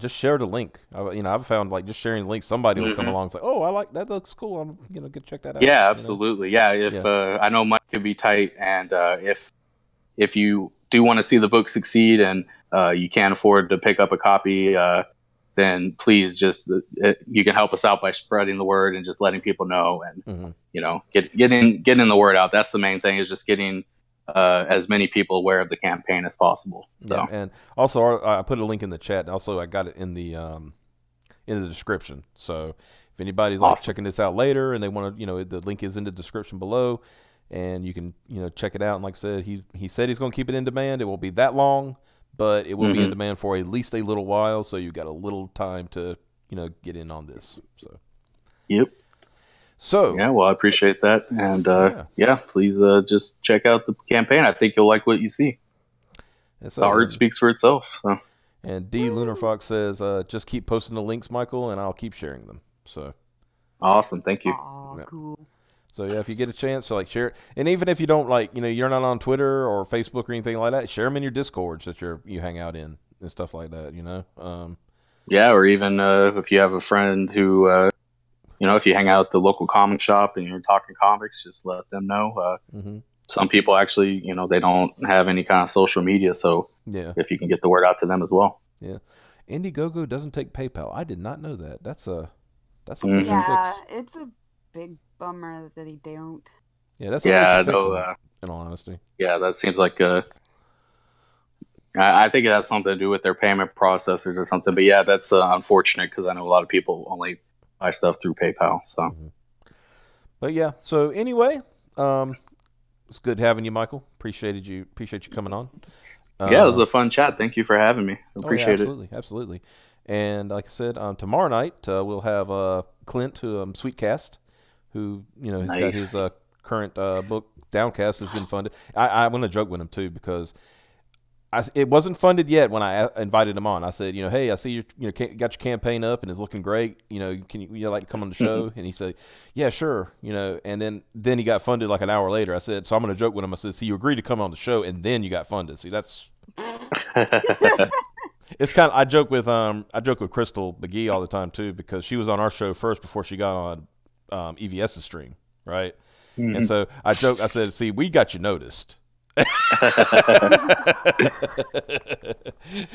share the link. I've found like just sharing the link, somebody will come along and say, "Oh, I like that, looks cool. I'm go check that out." Yeah, absolutely. Yeah, if I know Mike could be tight, and if you do want to see the book succeed and you can't afford to pick up a copy, then please just you can help us out by spreading the word and just letting people know, and getting the word out. That's the main thing, is just getting as many people aware of the campaign as possible. So. Yeah, and also I put a link in the chat, and also I got it in the description. So if anybody's like checking this out later and they want to, the link is in the description below, and you can check it out. And like I said, he said he's going to keep it in demand. It won't be that long, but it will be in demand for at least a little while. So you've got a little time to get in on this. So. Yep. So yeah, well, I appreciate that, and please just check out the campaign. I think you'll like what you see. The art speaks for itself. So. And D Lunar Fox says, "Just keep posting the links, Michael, and I'll keep sharing them." So awesome, thank you. Aw, cool. So yeah, if you get a chance to share it, and even if you don't you're not on Twitter or Facebook or anything like that, share them in your Discords that you hang out in and stuff like that. Yeah, or even if you have a friend who. If you hang out at the local comic shop and you're talking comics, just let them know. Some people actually, they don't have any kind of social media, so if you can get the word out to them as well. Yeah, Indiegogo doesn't take PayPal. I did not know that. That's a big fix. It's a big bummer that they don't. Yeah, that's a fix. In all honesty. Yeah, that seems like I think it has something to do with their payment processors or something. But yeah, that's unfortunate because I know a lot of people only buy stuff through PayPal. So, but yeah. So anyway, it's good having you, Michael. Appreciate you coming on. Yeah, it was a fun chat. Thank you for having me. Appreciate it. Absolutely. And like I said, tomorrow night we'll have Clint, Sweetcast, who has got his current book Downcast has been funded. I want to joke with him too because. It wasn't funded yet when I invited him on. I said, hey, I see you got your campaign up and it's looking great. Can you like to come on the show? And he said, yeah, sure. And then he got funded like an hour later. I said, so I'm going to joke with him. I said, see, you agreed to come on the show and then you got funded. See, that's it's kind of I joke with Kristol McGee all the time too because she was on our show first before she got on EVS's stream, right? And so I said, see, we got you noticed.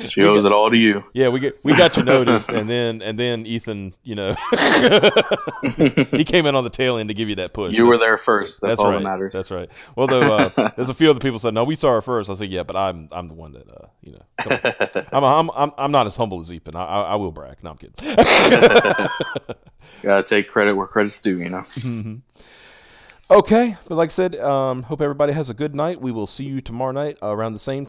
She owes it all to you. Yeah, we got you noticed, and then Ethan, he came in on the tail end to give you that push. You were there first. That's all right. that matters. That's right. Well, though, there's a few other people said no, we saw her first. I said yeah, but I'm the one that come on. I'm not as humble as Ethan. I will brag. No, I'm kidding. Gotta take credit where credit's due, Okay, but like I said, hope everybody has a good night. We will see you tomorrow night around the same